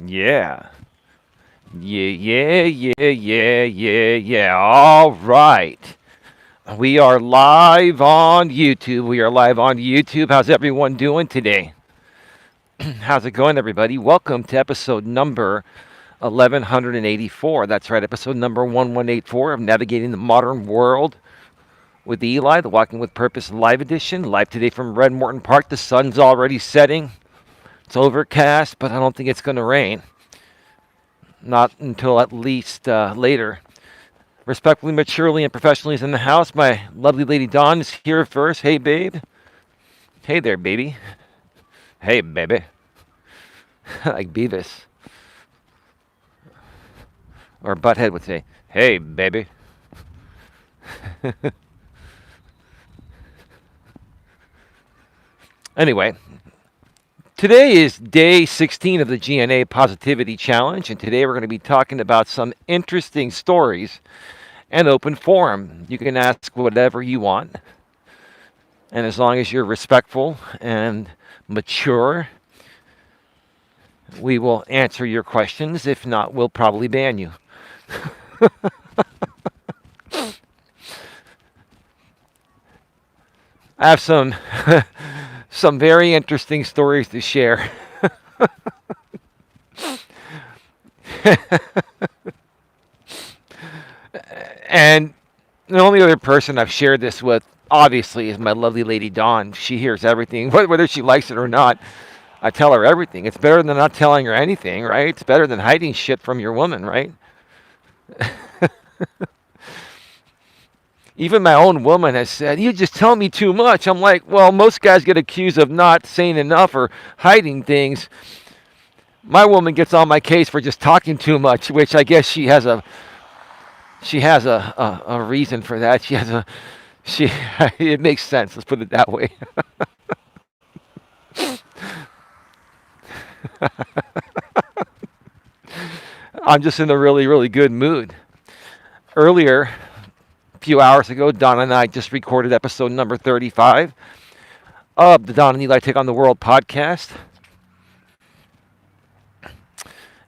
Yeah. Yeah. All right. We are live on YouTube. We are live on YouTube. How's everyone doing today? How's it going, everybody? Welcome to episode number 1184. That's right, episode number 1184 of Navigating the Modern World with Eli, the Walking with Purpose live edition. Live today from Red Morton Park. The sun's already setting. It's overcast, but I don't think it's going to rain. Not until at least later. Respectfully, maturely, and professionally is in the house. My lovely lady Dawn is here first. Hey, babe. Hey there, baby. Hey, baby. Like Beavis. Or Butthead would say, hey, baby. Anyway, today is day 16 of the GNA Positivity Challenge, and today we're going to be talking about some interesting stories and open forum. You can ask whatever you want, and as long as you're respectful and mature, we will answer your questions. If not, we'll probably ban you. I have some some very interesting stories to share. And the only other person I've shared this with, obviously, is my lovely lady Dawn. She hears everything, whether she likes it or not. I tell her everything. It's better than not telling her anything, right? It's better than hiding shit from your woman, right? Even my own woman has said, you just tell me too much. I'm like, well, most guys get accused of not saying enough or hiding things. My woman gets on my case for just talking too much, which I guess she has a reason for that. She it makes sense. Let's put it that way. I'm just in a really, really good mood. Earlier, a few hours ago, Don and I just recorded episode number 35 of the Don and Eli Take on the World podcast.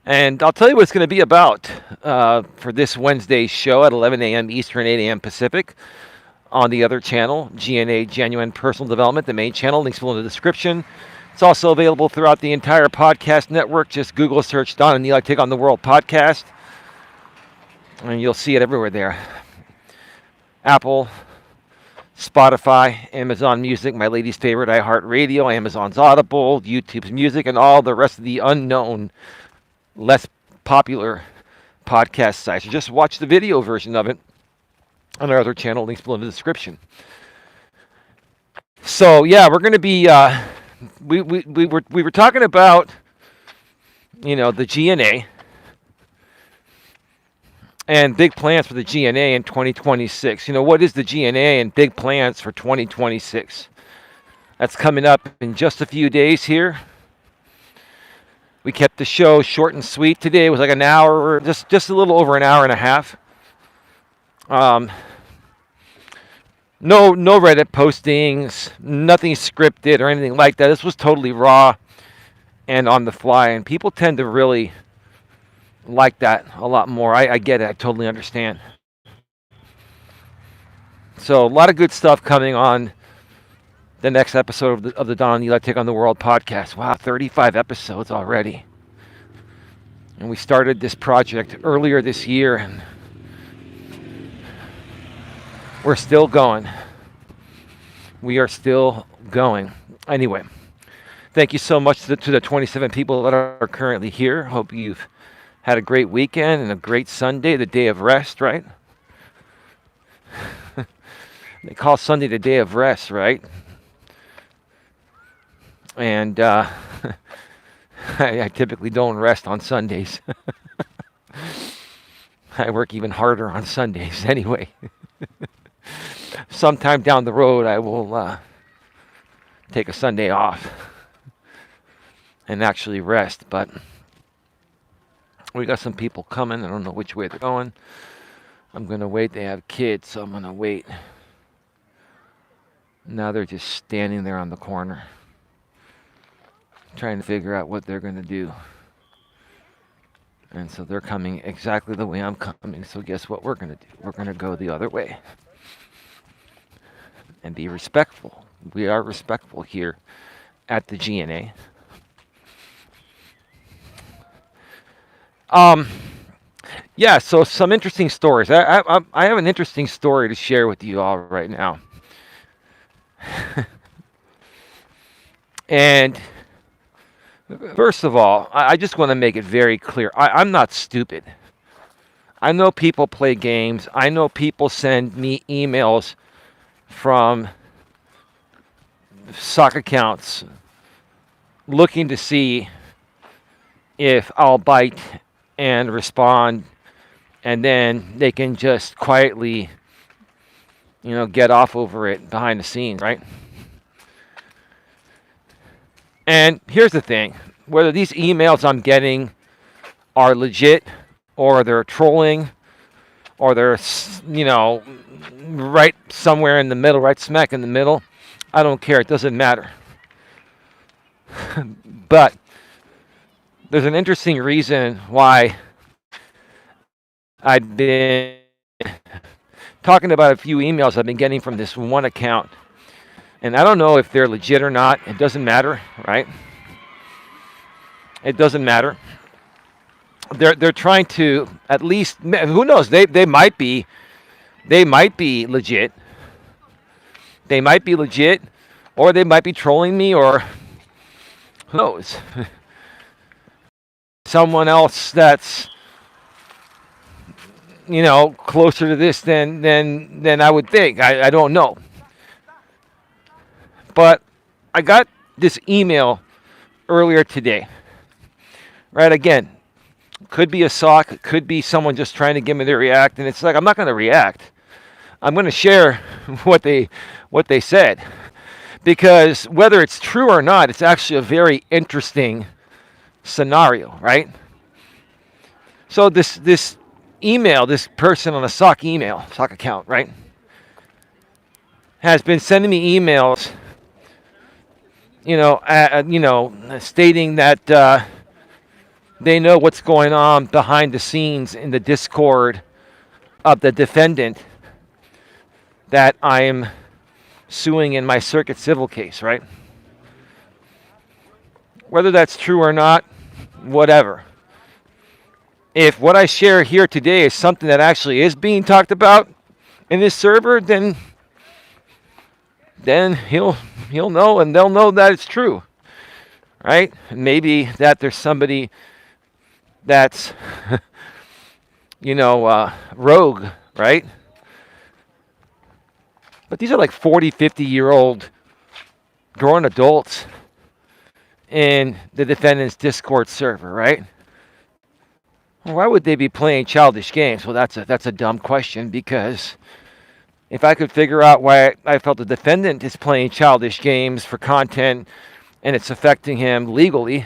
And I'll tell you what it's going to be about for this Wednesday's show at 11 a.m. Eastern, 8 a.m. Pacific on the other channel, GNA Genuine Personal Development, the main channel. Links below in the description. It's also available throughout the entire podcast network. Just Google search Don and Eli Take on the World podcast, and you'll see it everywhere there. Apple, Spotify, Amazon Music, my lady's favorite, iHeartRadio, Amazon's Audible, YouTube's Music, and all the rest of the unknown, less popular podcast sites. So just watch the video version of it on our other channel. Links below in the description. So yeah, we're going to be we were talking about the GNA and big plans for the GNA in 2026. What is the GNA and big plans for 2026? That's coming up in just a few days here. We kept the show short and sweet today. It was like an hour, just a little over an hour and a half. No Reddit postings, nothing scripted or anything like that. This was totally raw and on the fly, and people tend to really like that a lot more. I get it. I totally understand. So a lot of good stuff coming on the next episode of the Don and Eli Take on the World podcast. Wow, 35 episodes already. And we started this project earlier this year, and we're still going. We are still going. Anyway, thank you so much to the 27 people that are currently here. Hope you've had a great weekend and a great Sunday, the day of rest, right? They call Sunday the day of rest, right? And I typically don't rest on Sundays. I work even harder on Sundays anyway. Sometime down the road, I will take a Sunday off and actually rest. But we got some people coming. I don't know which way they're going. I'm going to wait. They have kids, so I'm going to wait. Now they're just standing there on the corner, trying to figure out what they're going to do. And so they're coming exactly the way I'm coming. So guess what we're going to do? We're going to go the other way and be respectful. We are respectful here at the GNA. Um, yeah, so some interesting stories. I have an interesting story to share with you all right now. And first of all, I just want to make it very clear. I'm not stupid. I know people play games. I know people send me emails from sock accounts looking to see if I'll bite and respond, and then they can just quietly, get off over it behind the scenes, right? And here's the thing, whether these emails I'm getting are legit or they're trolling or they're, right somewhere in the middle, right smack in the middle, I don't care. It doesn't matter. But there's an interesting reason why I've been talking about a few emails I've been getting from this one account. And I don't know if they're legit or not. It doesn't matter, right? It doesn't matter. They're trying to at least, who knows, they might be legit. They might be legit, or they might be trolling me, or who knows? Someone else that's closer to this than I would think. I don't know. But I got this email earlier today. Right, again, could be a sock, could be someone just trying to get me to react, and it's like I'm not going to react. I'm going to share what they said, because whether it's true or not, it's actually a very interesting scenario, right? So this email, this person on a sock account, right, has been sending me emails, stating that they know what's going on behind the scenes in the Discord of the defendant that I'm suing in my circuit civil case, right? Whether that's true or not, whatever. If what I share here today is something that actually is being talked about in this server, then he'll know, and they'll know that it's true, right? Maybe that there's somebody that's rogue, right? But these are like 40, 50-year-old grown adults in the defendant's Discord server, right? Why would they be playing childish games? Well, that's a dumb question, because if I could figure out why I felt the defendant is playing childish games for content and it's affecting him legally,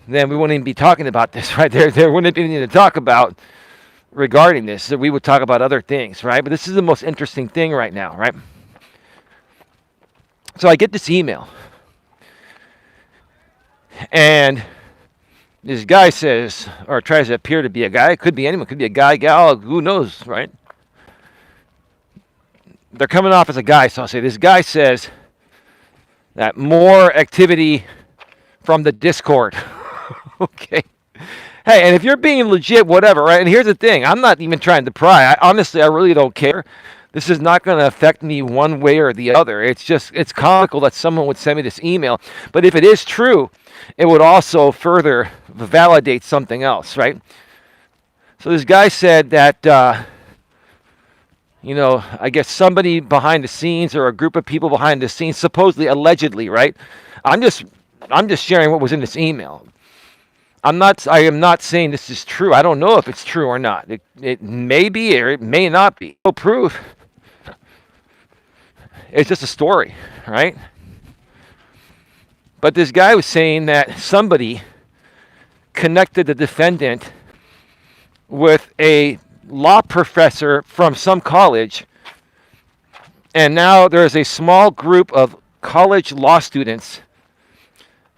then we wouldn't even be talking about this, right? There wouldn't be anything to talk about regarding this. So we would talk about other things, right? But this is the most interesting thing right now, right? So I get this email, and this guy says, or tries to appear to be a guy. It could be anyone. It could be a guy, gal, who knows, right? They're coming off as a guy, so I'll say this guy says that more activity from the Discord. Okay. Hey, and if you're being legit, whatever, right? And here's the thing. I'm not even trying to pry. Honestly, I really don't care. This is not going to affect me one way or the other. It's comical that someone would send me this email. But if it is true, it would also further validate something else, right? So this guy said that, I guess somebody behind the scenes, or a group of people behind the scenes, supposedly, allegedly, right? I'm just sharing what was in this email. I am not saying this is true. I don't know if it's true or not. It may be, or it may not be. No proof. It's just a story, right? But this guy was saying that somebody connected the defendant with a law professor from some college, and now there's a small group of college law students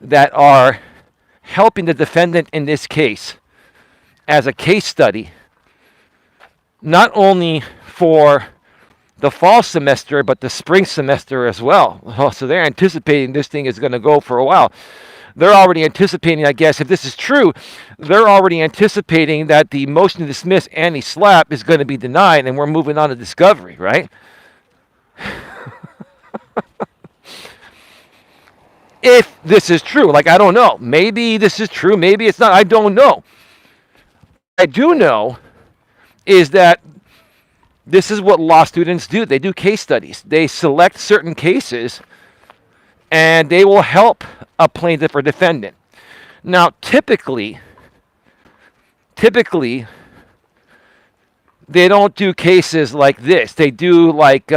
that are helping the defendant in this case as a case study, not only for the fall semester, but the spring semester as well. Oh, so they're anticipating this thing is going to go for a while. They're already anticipating, I guess, if this is true, they're already anticipating that the motion to dismiss anti-SLAPP is going to be denied, and we're moving on to discovery, right? If this is true, like, I don't know. Maybe this is true, maybe it's not. I don't know. What I do know is that this is what law students do. They do case studies. They select certain cases, and they will help a plaintiff or defendant. Now, typically, they don't do cases like this. They do like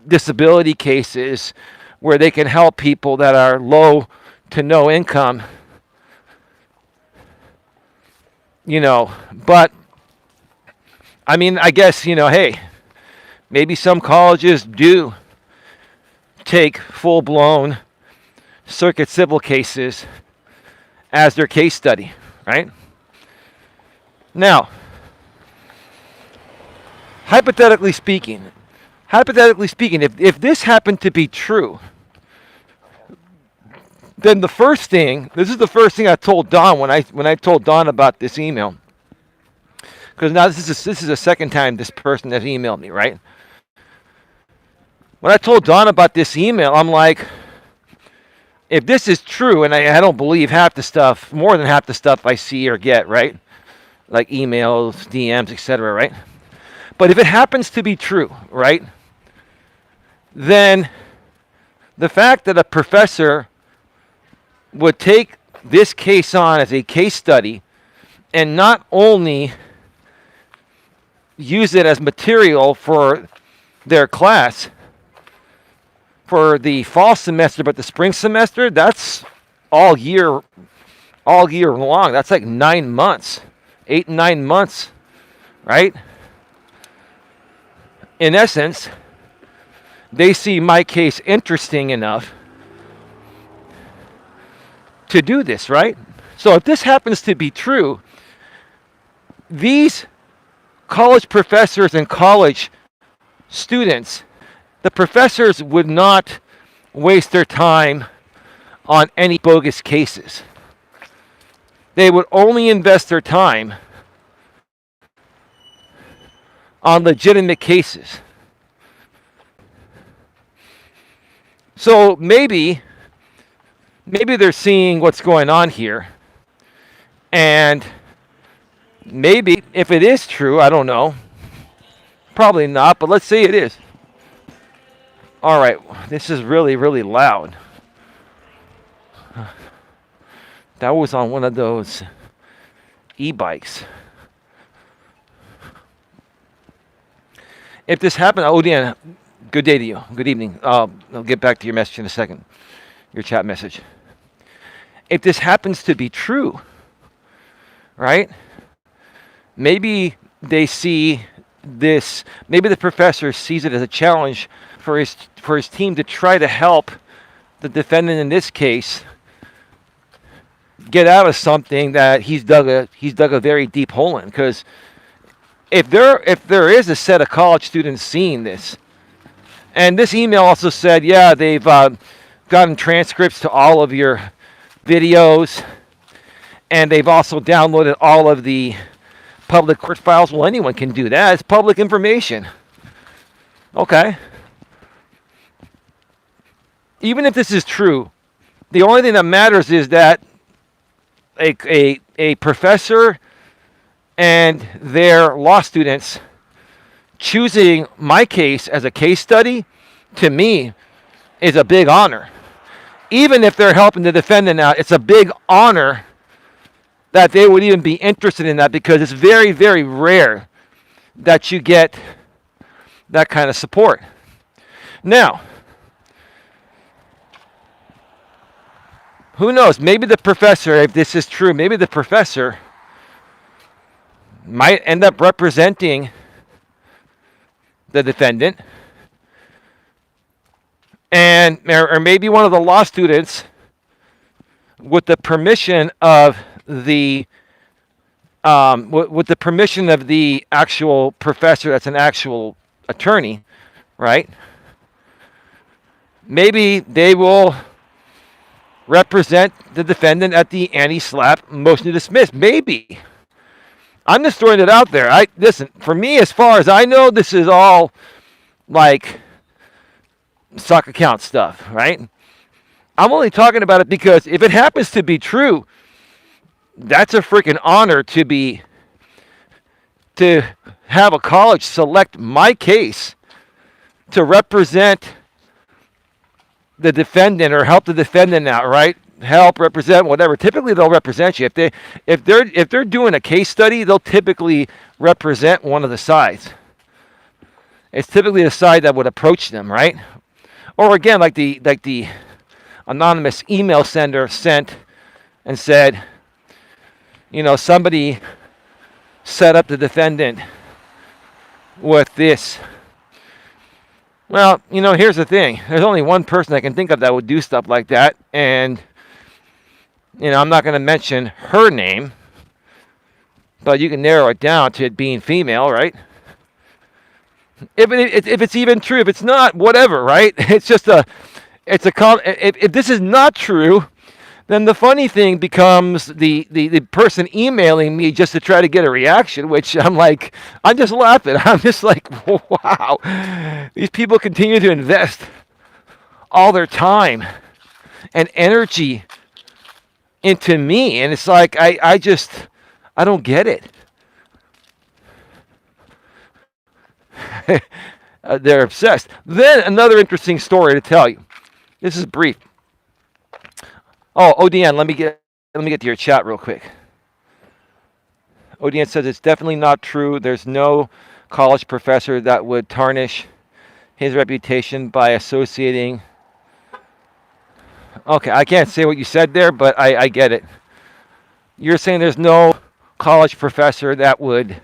disability cases where they can help people that are low to no income, But, I mean, I guess, hey, maybe some colleges do take full-blown circuit civil cases as their case study, right? Now, hypothetically speaking, if this happened to be true, then this is the first thing I told Don when I told Don about this email. Because now this is the second time this person has emailed me, right? When I told Don about this email, I'm like, if this is true, and I don't believe more than half the stuff I see or get, right? Like emails, DMs, etc., right? But if it happens to be true, right? Then the fact that a professor would take this case on as a case study and not only use it as material for their class for the fall semester, but the spring semester, that's all year long. That's like 9 months, 8 and 9 months, right? In essence, they see my case interesting enough to do this, right? So if this happens to be true, these college professors and college students, the professors would not waste their time on any bogus cases. They would only invest their time on legitimate cases. So maybe they're seeing what's going on here, and maybe if it is true, I don't know, probably not, but let's say it is. All right, this is really, really loud. That was on one of those e-bikes. If this happened, Deanna, good day to you. Good evening. I'll get back to your message in a second, your chat message. If this happens to be true, right? Maybe they see this, maybe the professor sees it as a challenge for his team to try to help the defendant in this case get out of something that he's dug a very deep hole in. Because if there is a set of college students seeing this, and this email also said, yeah, they've gotten transcripts to all of your videos, and they've also downloaded all of the public court files. Well, anyone can do that. It's public information. Okay. Even if this is true, the only thing that matters is that a professor and their law students choosing my case as a case study, to me, is a big honor. Even if they're helping the defendant out, it's a big honor that they would even be interested in that, because it's very, very rare that you get that kind of support. Now, who knows? Maybe the professor, if this is true, maybe the professor might end up representing the defendant, or maybe one of the law students, with the permission of the with the permission of the actual professor that's an actual attorney, right? Maybe they will represent the defendant at the anti-SLAPP motion to dismiss. Maybe. I'm just throwing it out there. Listen, for me, as far as I know, this is all like sock account stuff, right? I'm only talking about it because if it happens to be true, that's a freaking honor to have a college select my case to represent the defendant or help the defendant out, right? Help, represent, whatever. Typically, they'll represent you. If they're doing a case study, they'll typically represent one of the sides. It's typically the side that would approach them, right? Or again, like the anonymous email sender sent and said, somebody set up the defendant with this. Well, here's the thing. There's only one person I can think of that would do stuff like that. And, I'm not going to mention her name. But you can narrow it down to it being female, right? If it's even true. If it's not, whatever, right? It's just if this is not true, then the funny thing becomes the person emailing me just to try to get a reaction, which I'm just laughing. I'm just like, wow. These people continue to invest all their time and energy into me. And it's like, I don't get it. They're obsessed. Then another interesting story to tell you. This is brief. Oh, ODN, let me get to your chat real quick. ODN says it's definitely not true. There's no college professor that would tarnish his reputation by associating. Okay, I can't say what you said there, but I get it. You're saying there's no college professor that would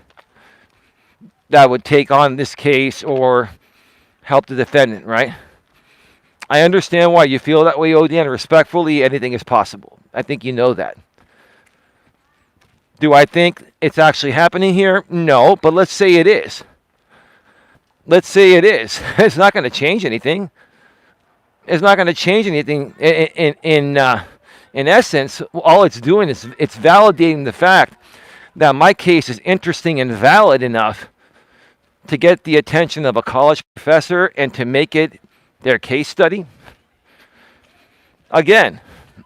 take on this case or help the defendant, right? I understand why you feel that way, ODN. Respectfully, anything is possible. I think you know that. Do I think it's actually happening here? No, but let's say it is. Let's say it is. It's not going to change anything. It's not going to change anything. In essence, all it's doing is it's validating the fact that my case is interesting and valid enough to get the attention of a college professor and to make it their case study. Again,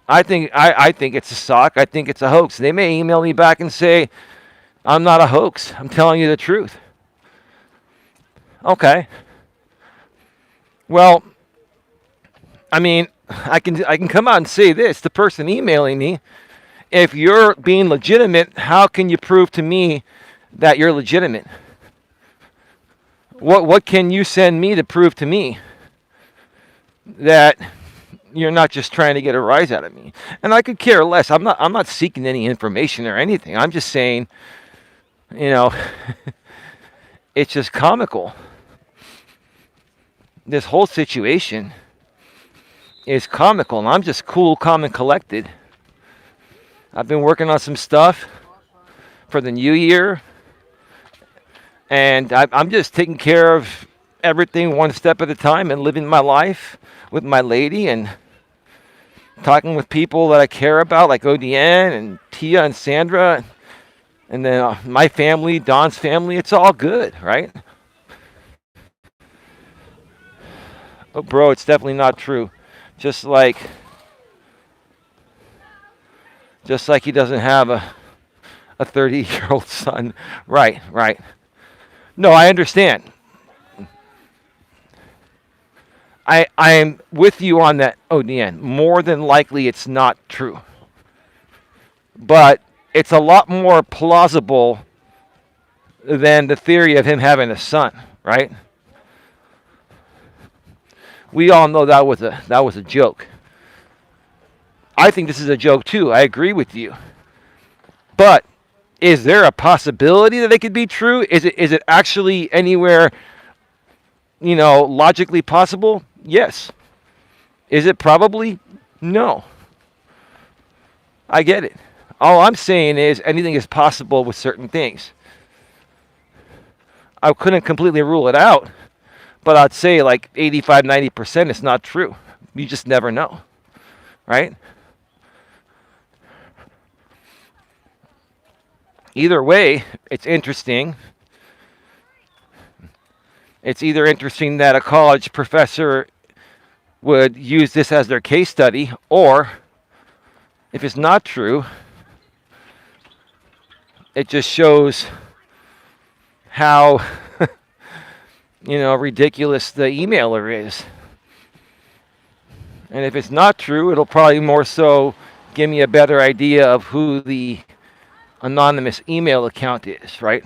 I think it's a sock. I think it's a hoax. They may email me back and say, I'm not a hoax. I'm telling you the truth. Okay. Well, I mean, I can come out and say this. The person emailing me, if you're being legitimate, how can you prove to me that you're legitimate? What can you send me to prove to me that you're not just trying to get a rise out of me? And I could care less. I'm not seeking any information or anything. I'm just saying, it's just comical. This whole situation is comical, and I'm just cool, calm, and collected. I've been working on some stuff for the new year, and I'm just taking care of everything one step at a time and living my life with my lady and talking with people that I care about, like ODN and Tia and Sandra, and then my family, Don's family. It's all good, right? But bro, it's definitely not true. Just like he doesn't have a 30-year-old son. Right. No, I understand. I'm with you on that, ODN. More than likely, it's not true. But it's a lot more plausible than the theory of him having a son, right? We all know that was a joke. I think this is a joke too. I agree with you. But is there a possibility that it could be true? Is it actually anywhere, logically possible? Yes. Is it probably? No. I get it. All I'm saying is anything is possible with certain things. I couldn't completely rule it out, but I'd say like 85, 90% it's not true. You just never know, right? Either way, it's interesting. It's either interesting that a college professor would use this as their case study, or if it's not true, it just shows how ridiculous the emailer is. And if it's not true, it'll probably more so give me a better idea of who the anonymous email account is, right?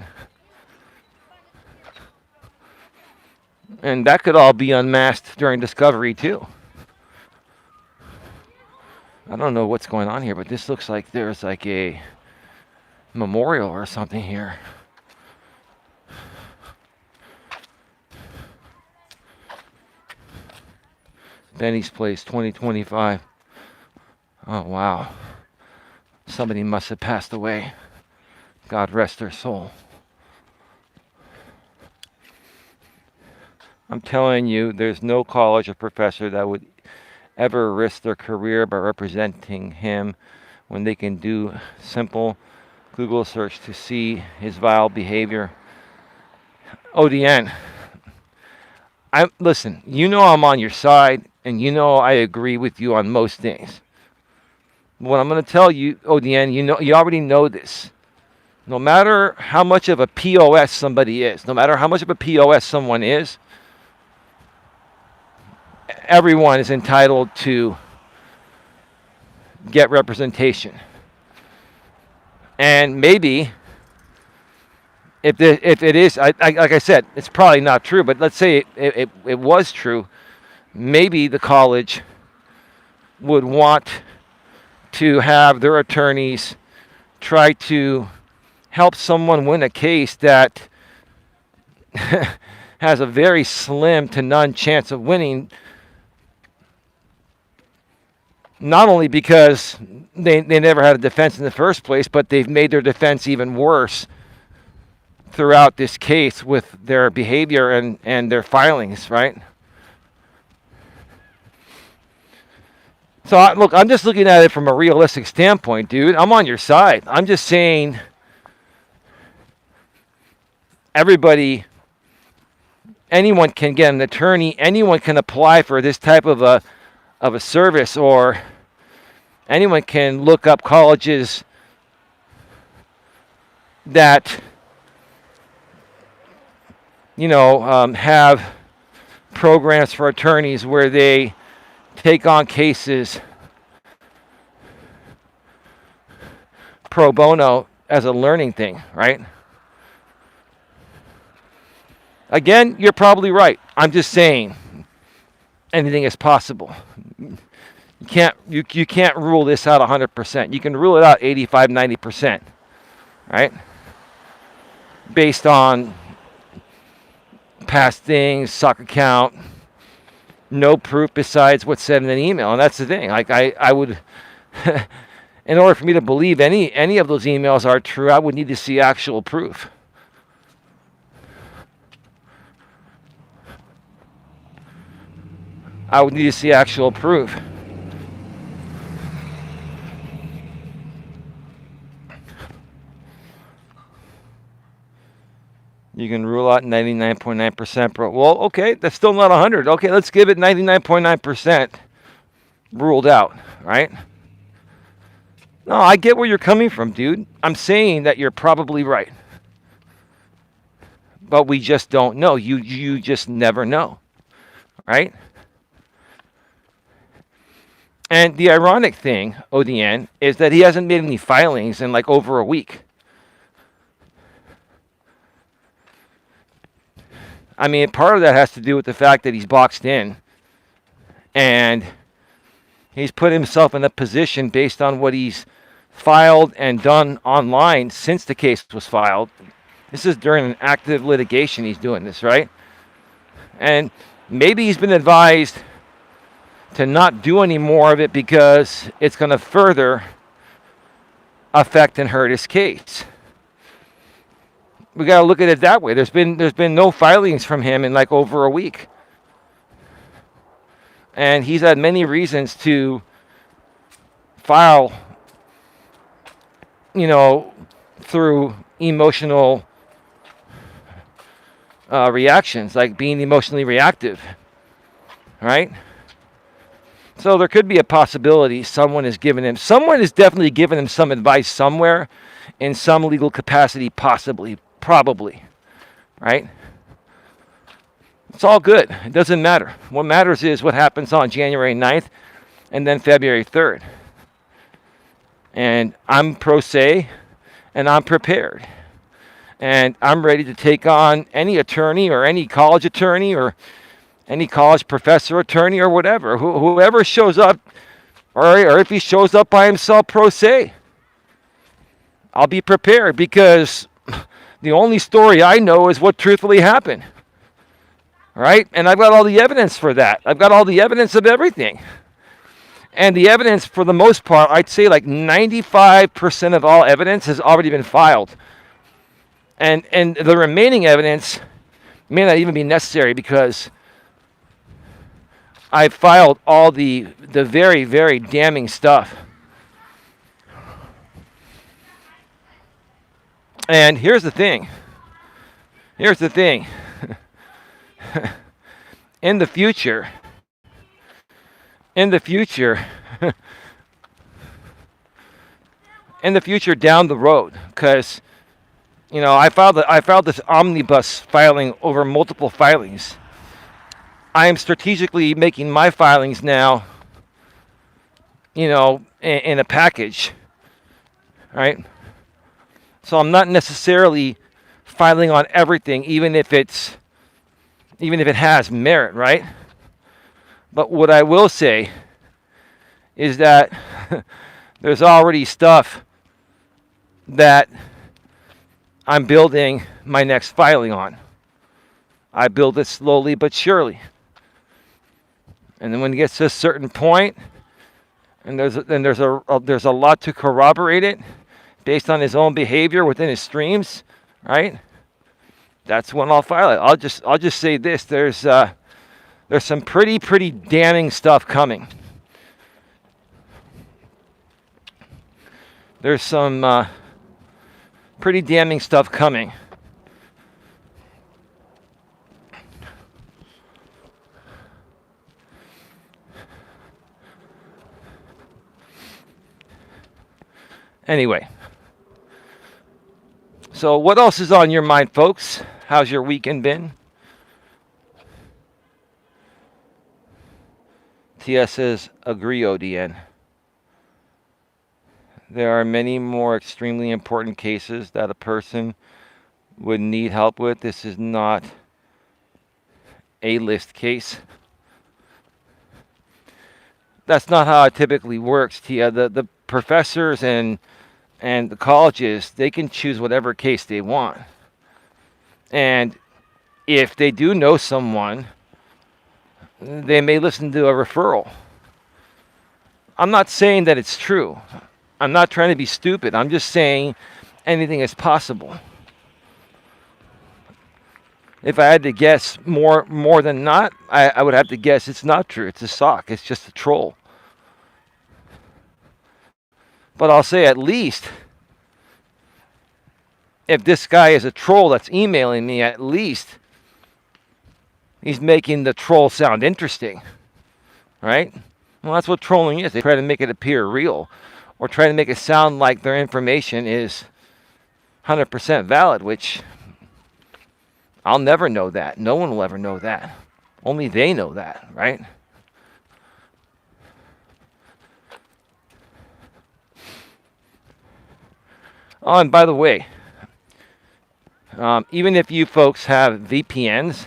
And that could all be unmasked during discovery too. I don't know what's going on here, but this looks like there's like a memorial or something here. Benny's Place 2025. Oh, wow. Somebody must have passed away. God rest their soul. I'm telling you, there's no college or professor that would ever risk their career by representing him when they can do simple Google search to see his vile behavior. ODN. Listen, I'm on your side, and I agree with you on most things. What I'm going to tell you, ODN, you already know this. No matter how much of a POS somebody is, no matter how much of a POS someone is, everyone is entitled to get representation. And maybe, if it is, like I said, it's probably not true, but let's say it was true, maybe the college would want to have their attorneys try to help someone win a case that has a very slim to none chance of winning, not only because they never had a defense in the first place, but they've made their defense even worse throughout this case with their behavior and their filings, right? So, look, I'm just looking at it from a realistic standpoint, dude. I'm on your side. I'm just saying anyone can get an attorney, anyone can apply for this type of a service, or anyone can look up colleges that have programs for attorneys where they take on cases pro bono as a learning thing, right? Again, you're probably right. I'm just saying anything is possible. You can't rule this out 100%. You can rule it out 85, 90%, right? Based on past things, sock account, no proof besides what's said in an email. And that's the thing. Like I would, in order for me to believe any of those emails are true, I would need to see actual proof. I would need to see actual proof. You can rule out 99.9%. Well, okay, that's still not 100. Okay, let's give it 99.9% ruled out, right? No, I get where you're coming from, dude. I'm saying that you're probably right. But we just don't know. You just never know, right? And the ironic thing, ODN, is that he hasn't made any filings in like over a week. I mean, part of that has to do with the fact that he's boxed in and he's put himself in a position based on what he's filed and done online since the case was filed. This is during an active litigation he's doing this, right? And maybe he's been advised to not do any more of it because it's going to further affect and hurt his case. We got to look at it that way. There's been no filings from him in like over a week, and he's had many reasons to file, through emotional reactions, like being emotionally reactive, right? So there could be a possibility someone is definitely given him some advice somewhere in some legal capacity, possibly, probably, right? It's all good. It doesn't matter. What matters is what happens on January 9th and then February 3rd. And I'm pro se, and I'm prepared. And I'm ready to take on any attorney or any college attorney or any college professor attorney or whatever. Whoever shows up, or if he shows up by himself pro se, I'll be prepared, because the only story I know is what truthfully happened. Right? And I've got all the evidence for that. I've got all the evidence of everything. And the evidence, for the most part, I'd say like 95% of all evidence has already been filed. And the remaining evidence may not even be necessary, because I filed all the very, very damning stuff. And here's the thing. In the future, down the road, because I filed this omnibus filing over multiple filings. I am strategically making my filings now, in a package, right? So I'm not necessarily filing on everything, even if it has merit, right? But what I will say is that there's already stuff that I'm building my next filing on. I build it slowly but surely. And then when it gets to a certain point, and there's a lot to corroborate it based on his own behavior within his streams, right? That's when I'll file it. I'll just say this: there's some pretty damning stuff coming. There's some pretty damning stuff coming. Anyway, so what else is on your mind, folks? How's your weekend been? TS says, agree, ODN. There are many more extremely important cases that a person would need help with. This is not a list case. That's not how it typically works, Tia. The professors and the colleges, they can choose whatever case they want. And if they do know someone, they may listen to a referral. I'm not saying that it's true. I'm not trying to be stupid. I'm just saying anything is possible. If I had to guess more than not, I would have to guess it's not true. It's a sock. It's just a troll. But I'll say, at least, if this guy is a troll that's emailing me, at least he's making the troll sound interesting, right? Well, that's what trolling is. They try to make it appear real, or try to make it sound like their information is 100% valid, which I'll never know that. No one will ever know that. Only they know that, right? Oh, and by the way, even if you folks have VPNs,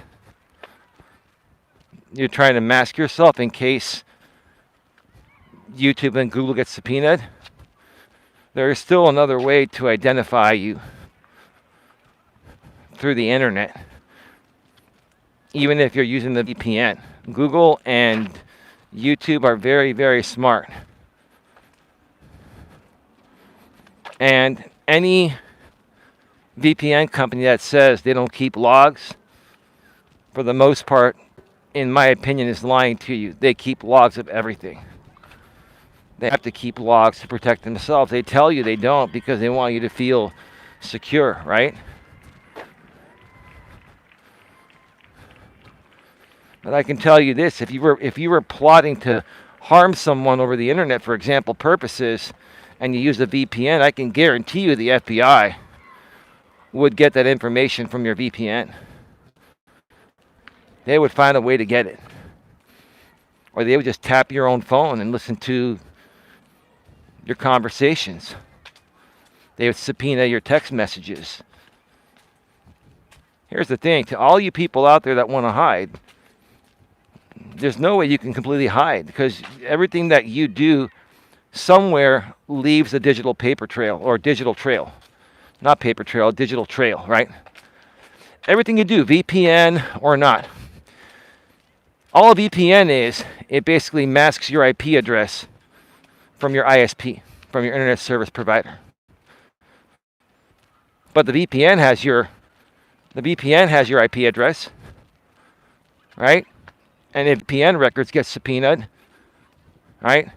you're trying to mask yourself in case YouTube and Google get subpoenaed, there is still another way to identify you through the internet, even if you're using the VPN. Google and YouTube are very, very smart. And any VPN company that says they don't keep logs, for the most part, in my opinion, is lying to you. They keep logs of everything. They have to keep logs to protect themselves. They tell you they don't because they want you to feel secure, right? But I can tell you this: if you were plotting to harm someone over the internet for example purposes, and you use a VPN, I can guarantee you the FBI would get that information from your VPN. They would find a way to get it. Or they would just tap your own phone and listen to your conversations. They would subpoena your text messages. Here's the thing, to all you people out there that want to hide, there's no way you can completely hide because everything that you do somewhere leaves a digital paper trail or digital trail. Not paper trail, digital trail, right? Everything you do, VPN or not. All a VPN is, it basically masks your IP address from your ISP, from your internet service provider. But the VPN has your IP address, right? And if VPN records get subpoenaed, right?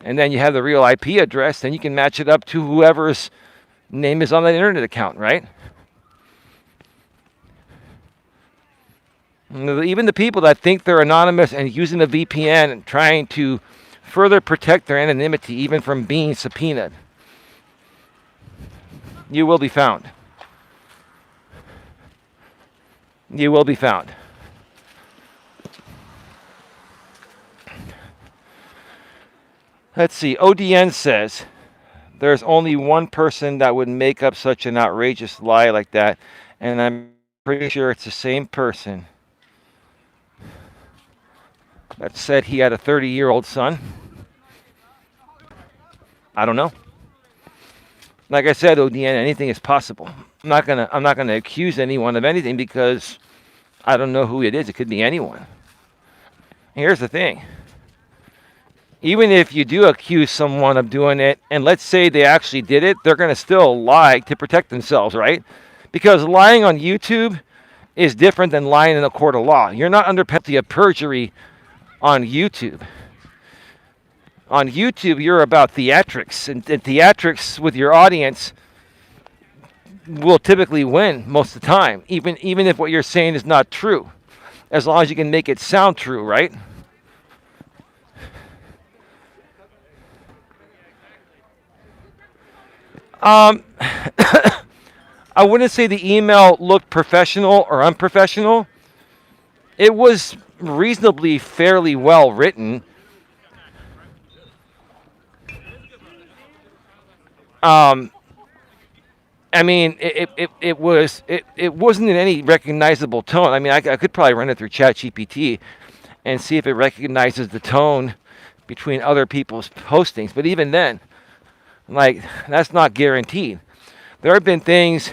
And then you have the real IP address, then you can match it up to whoever's name is on that internet account, right? Even the people that think they're anonymous and using the VPN and trying to further protect their anonymity even from being subpoenaed, you will be found. You will be found. Let's see. ODN says there's only one person that would make up such an outrageous lie like that, and I'm pretty sure it's the same person that said he had a 30-year-old son. I don't know. Like I said, ODN, anything is possible. I'm not gonna accuse anyone of anything because I don't know who it is. It could be anyone. Here's the thing. Even if you do accuse someone of doing it, and let's say they actually did it, they're going to still lie to protect themselves, right? Because lying on YouTube is different than lying in a court of law. You're not under penalty of perjury on YouTube. On YouTube, you're about theatrics, and theatrics with your audience will typically win most of the time, even if what you're saying is not true, as long as you can make it sound true, right? I wouldn't say the email looked professional or unprofessional. It was reasonably fairly well written. I mean, it wasn't in any recognizable tone. I mean, I could probably run it through ChatGPT and see if it recognizes the tone between other people's postings. But even then, like, that's not guaranteed. There have been things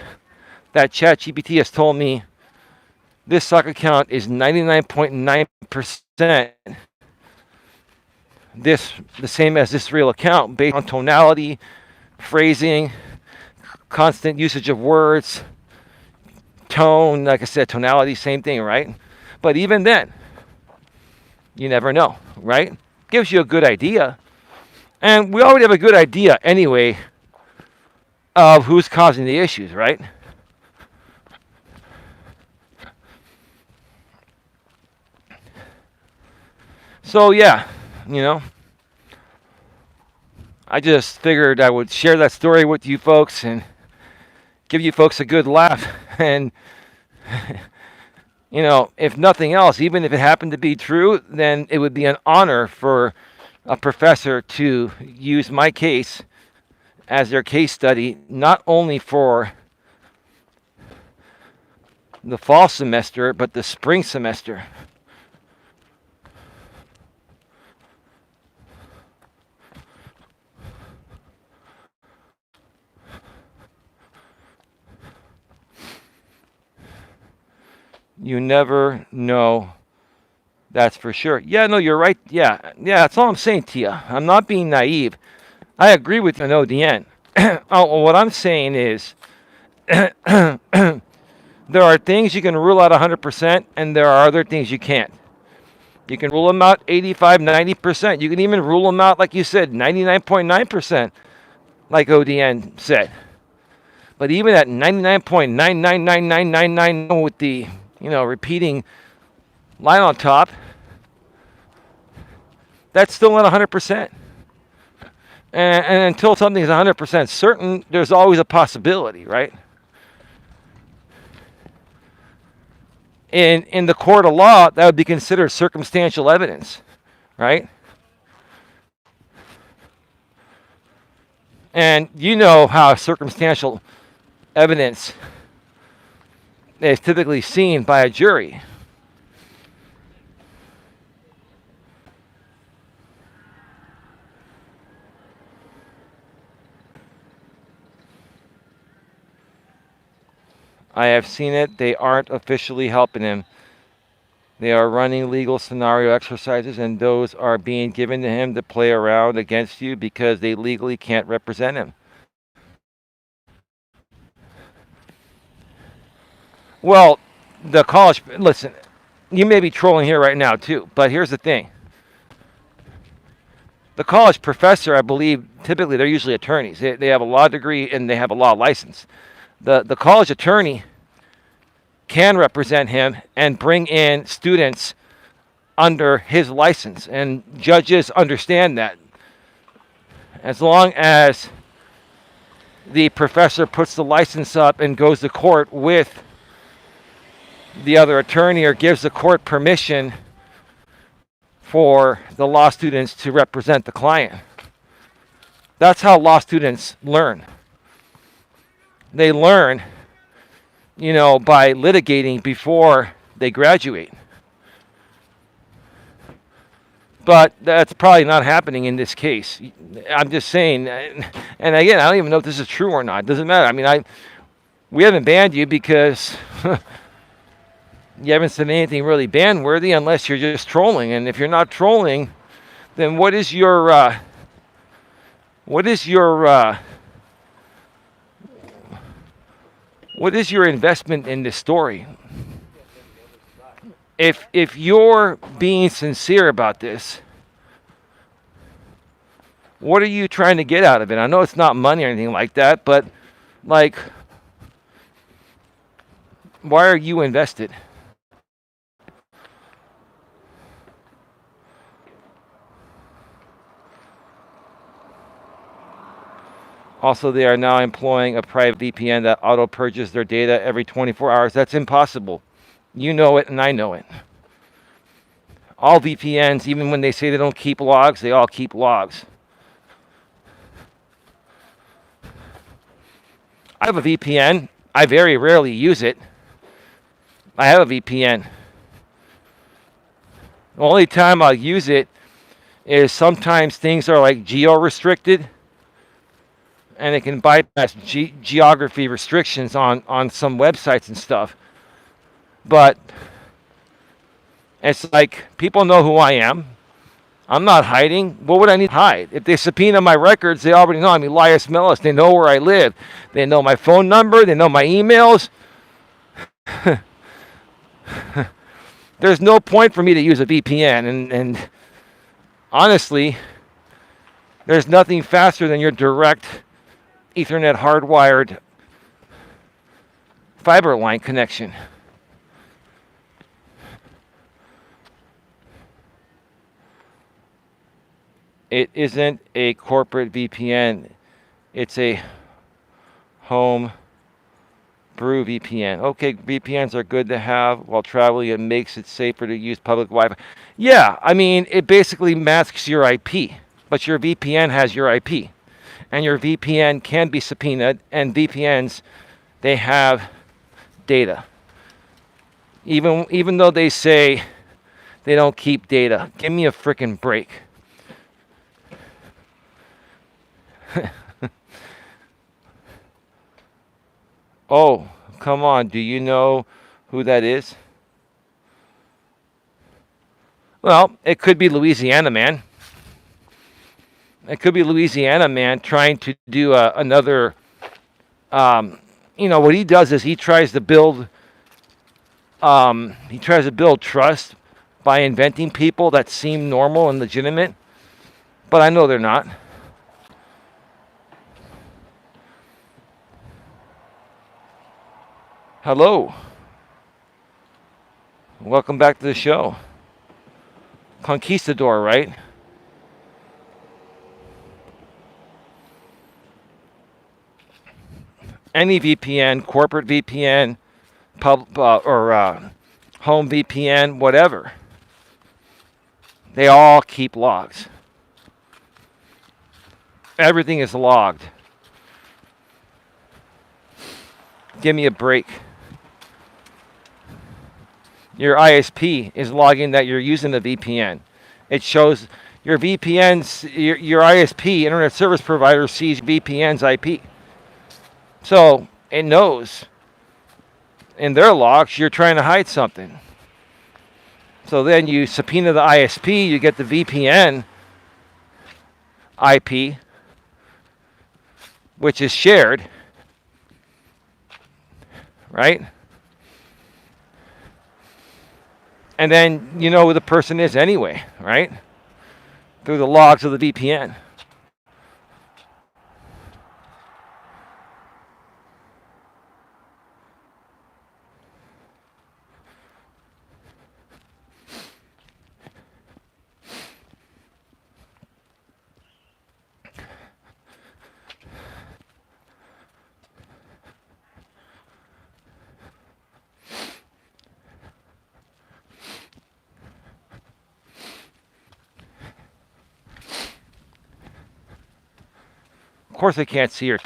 that ChatGPT has told me, this sock account is 99.9% the same as this real account based on tonality, phrasing, constant usage of words, tone, like I said, tonality, same thing, right? But even then, you never know, right? Gives you a good idea. And we already have a good idea anyway of who's causing the issues, right? So yeah, I just figured I would share that story with you folks and give you folks a good laugh. And if nothing else, even if it happened to be true, then it would be an honor for a professor to use my case as their case study, not only for the fall semester, but the spring semester. You never know. That's for sure. Yeah, no, you're right. Yeah, that's all I'm saying, Tia. I'm not being naive. I agree with an ODN. Oh, what I'm saying is there are things you can rule out 100%, and there are other things you can't. You can rule them out 85, 90%. You can even rule them out, like you said, 99.9%, like ODN said. But even at 99.999999 with the, repeating line on top, that's still not 100%. And until something is 100% certain, there's always a possibility, right? In the court of law, that would be considered circumstantial evidence, right? And you know how circumstantial evidence is typically seen by a jury. I have seen it. They aren't officially helping him. They are running legal scenario exercises, and those are being given to him to play around against you because they legally can't represent him. Well, the college, listen, you may be trolling here right now too, but here's the thing. The college professor, I believe, typically they're usually attorneys. They have a law degree and they have a law license. The college attorney can represent him and bring in students under his license, and judges understand that. As long as the professor puts the license up and goes to court with the other attorney or gives the court permission for the law students to represent the client. That's how law students learn. They learn, by litigating before they graduate. But that's probably not happening in this case. I'm just saying, and again, I don't even know if this is true or not. It doesn't matter. I mean, we haven't banned you because you haven't said anything really ban-worthy unless you're just trolling. And if you're not trolling, then what is your investment in this story? If you're being sincere about this, what are you trying to get out of it? I know it's not money or anything like that, but why are you invested? Also, they are now employing a private VPN that auto-purges their data every 24 hours. That's impossible. You know it, and I know it. All VPNs, even when they say they don't keep logs, they all keep logs. I have a VPN. I very rarely use it. I have a VPN. The only time I'll use it is sometimes things are like geo-restricted, and it can bypass geography restrictions on some websites and stuff. But it's like, people know who I am. I'm not hiding. What would I need to hide? If they subpoena my records, they already know I'm Elias Melas. They know where I live. They know my phone number. They know my emails. There's no point for me to use a VPN. And honestly, there's nothing faster than your direct Ethernet hardwired fiber line connection. It isn't a corporate VPN. It's a home brew VPN. Okay, VPNs are good to have while traveling. It makes it safer to use public Wi-Fi. Yeah, I mean, it basically masks your IP, but your VPN has your IP. And your VPN can be subpoenaed, and VPNs, they have data. Even though they say they don't keep data. Give me a frickin' break. Oh, come on. Do you know who that is? Well, it could be Louisiana Man. It could be Louisiana man trying to do another. What he does is he tries to build. He tries to build trust by inventing people that seem normal and legitimate, but I know they're not. Hello. Welcome back to the show. Conquistador, right? Any VPN, corporate VPN, or home VPN, whatever. They all keep logs. Everything is logged. Give me a break. Your ISP is logging that you're using the VPN. It shows your VPN's, your ISP, Internet Service Provider, sees VPN's IP. So it knows in their logs you're trying to hide something. So then you subpoena the ISP, you get the VPN IP, which is shared, right? And then you know who the person is anyway, right? Through the logs of the VPN. Of course, they can't see your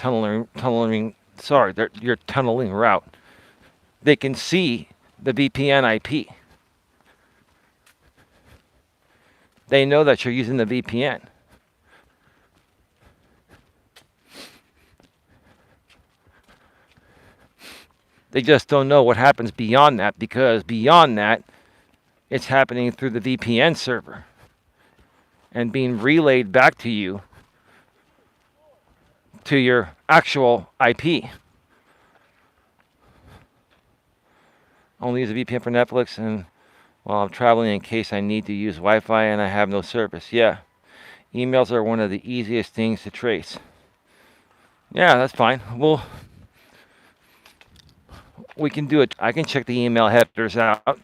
your tunneling route. They can see the VPN IP. They know that you're using the VPN. They just don't know what happens beyond that, because beyond that, it's happening through the VPN server and being relayed back to you, to your actual IP. Only use a VPN for Netflix and while I'm traveling in case I need to use Wi-Fi and I have no service. Yeah. Emails are one of the easiest things to trace. Yeah, that's fine. We can do it. I can check the email headers out.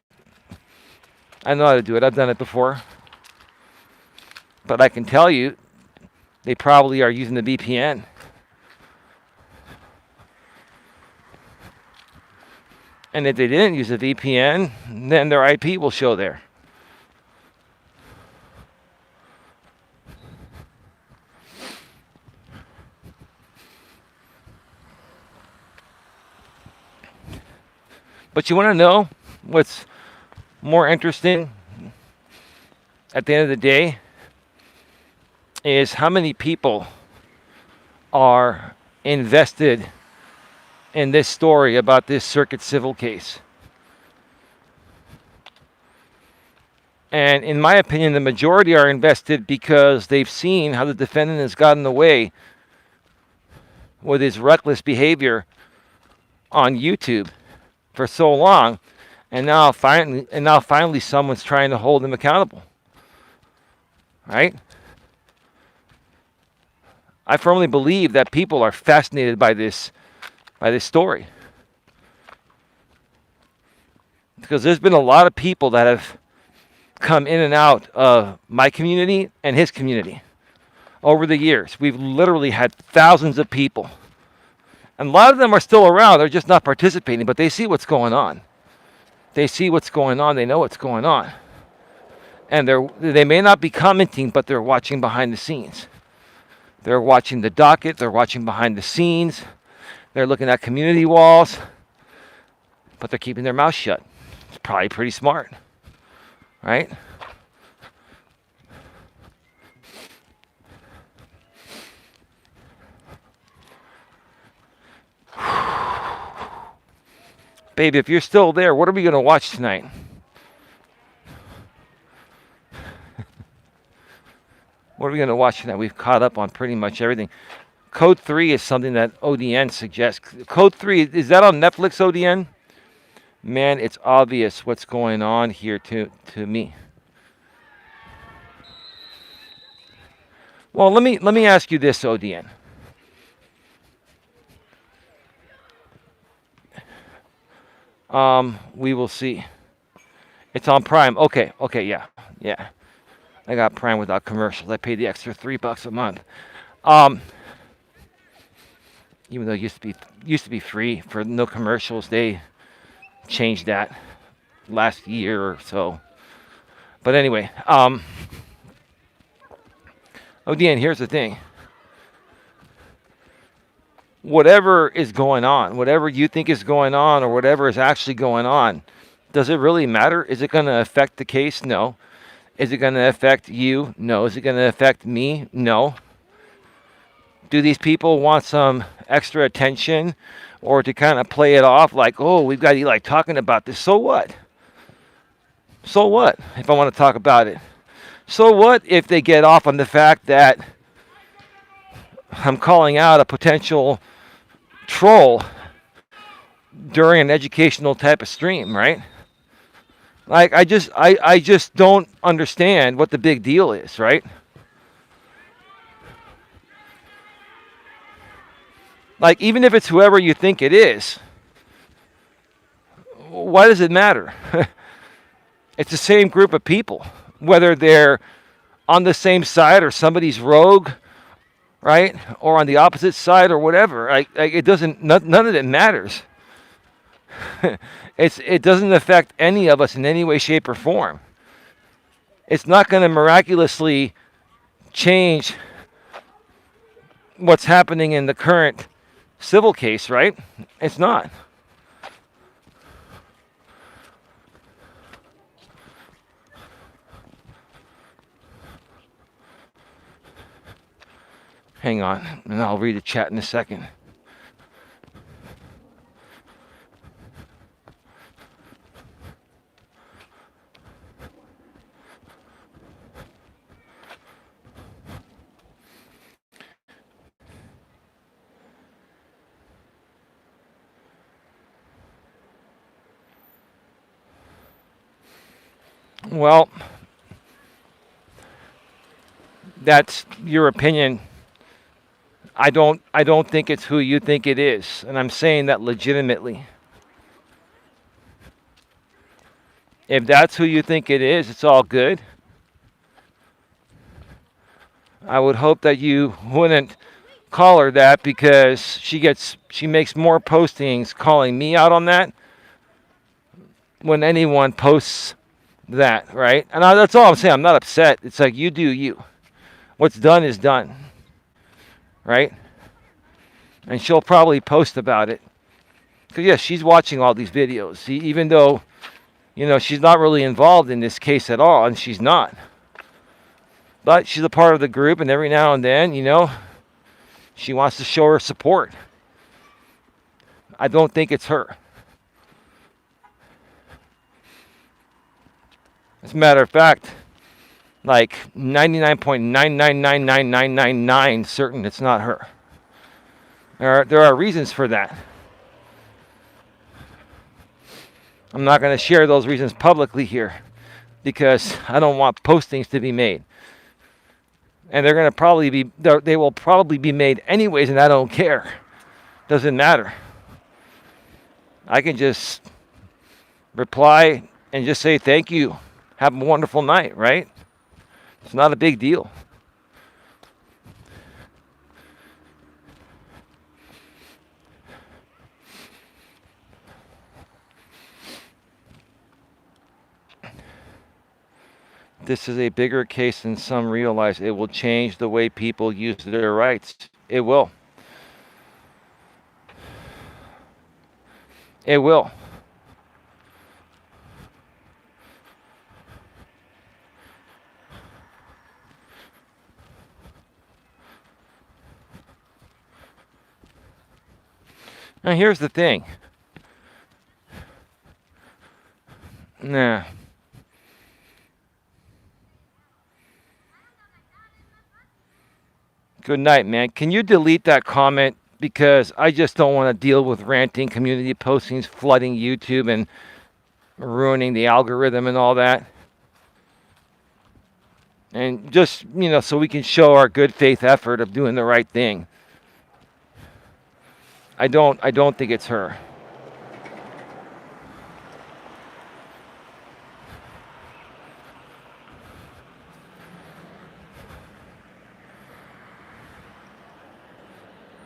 I know how to do it. I've done it before. But I can tell you, they probably are using the VPN. And if they didn't use a VPN, then their IP will show there. But you want to know what's more interesting at the end of the day is how many people are invested in this story about this circuit civil case. And in my opinion, the majority are invested because they've seen how the defendant has gotten away with his reckless behavior on YouTube for so long, and now finally someone's trying to hold him accountable. Right? I firmly believe that people are fascinated by this story. Because there's been a lot of people that have come in and out of my community and his community over the years. We've literally had thousands of people. And a lot of them are still around. They're just not participating, but they see what's going on. They see what's going on. They know what's going on. And they may not be commenting, but they're watching behind the scenes. They're watching the docket. They're watching behind the scenes. They're looking at community walls, but they're keeping their mouth shut. It's probably pretty smart, right? Baby, if you're still there, what are we going to watch tonight? What are we going to watch tonight? We've caught up on pretty much everything. Code 3 is something that ODN suggests. Code 3, is that on Netflix, ODN? Man, it's obvious what's going on here to me. Well, let me ask you this, ODN. We will see. It's on Prime. Okay, yeah. I got Prime without commercials. I paid the extra $3 a month. Even though it used to be free for no commercials, they changed that last year or so. But anyway, ODN, here's the thing. Whatever is going on, whatever you think is going on, or whatever is actually going on, does it really matter? Is it going to affect the case? No. Is it going to affect you? No. Is it going to affect me? No. Do these people want some extra attention, or to kind of play it off like, oh, we've got Eli talking about this? So what? So what if I want to talk about it? So what if they get off on the fact that I'm calling out a potential troll during an educational type of stream, right? Like, I just don't understand what the big deal is, right? Like, even if it's whoever you think it is, why does it matter? It's the same group of people, whether they're on the same side or somebody's rogue, right? Or on the opposite side or whatever. It doesn't, none of it matters. It doesn't affect any of us in any way, shape, or form. It's not going to miraculously change what's happening in the current civil case, right? It's not. Hang on, and I'll read the chat in a second. Well, that's your opinion. I don't think it's who you think it is, and I'm saying that legitimately. If that's who you think it is, it's all good. I would hope that you wouldn't call her that, because she makes more postings calling me out on that when anyone posts that, right? And that's all I'm saying. I'm not upset. It's like, you do you. What's done is done, right? And she'll probably post about it, because yes, she's watching all these videos, even though, she's not really involved in this case at all, and she's not. But she's a part of the group, and every now and then, she wants to show her support. I don't think it's her. As a matter of fact, like 99.999999 certain it's not her. There are reasons for that. I'm not going to share those reasons publicly here, because I don't want postings to be made. And they will probably be made anyways, and I don't care. Doesn't matter. I can just reply and just say thank you. Have a wonderful night, right? It's not a big deal. This is a bigger case than some realize. It will change the way people use their rights. It will. It will. Now here's the thing. Nah. Good night, man. Can you delete that comment? Because I just don't want to deal with ranting community postings, flooding YouTube, and ruining the algorithm and all that. And just, so we can show our good faith effort of doing the right thing. I don't think it's her.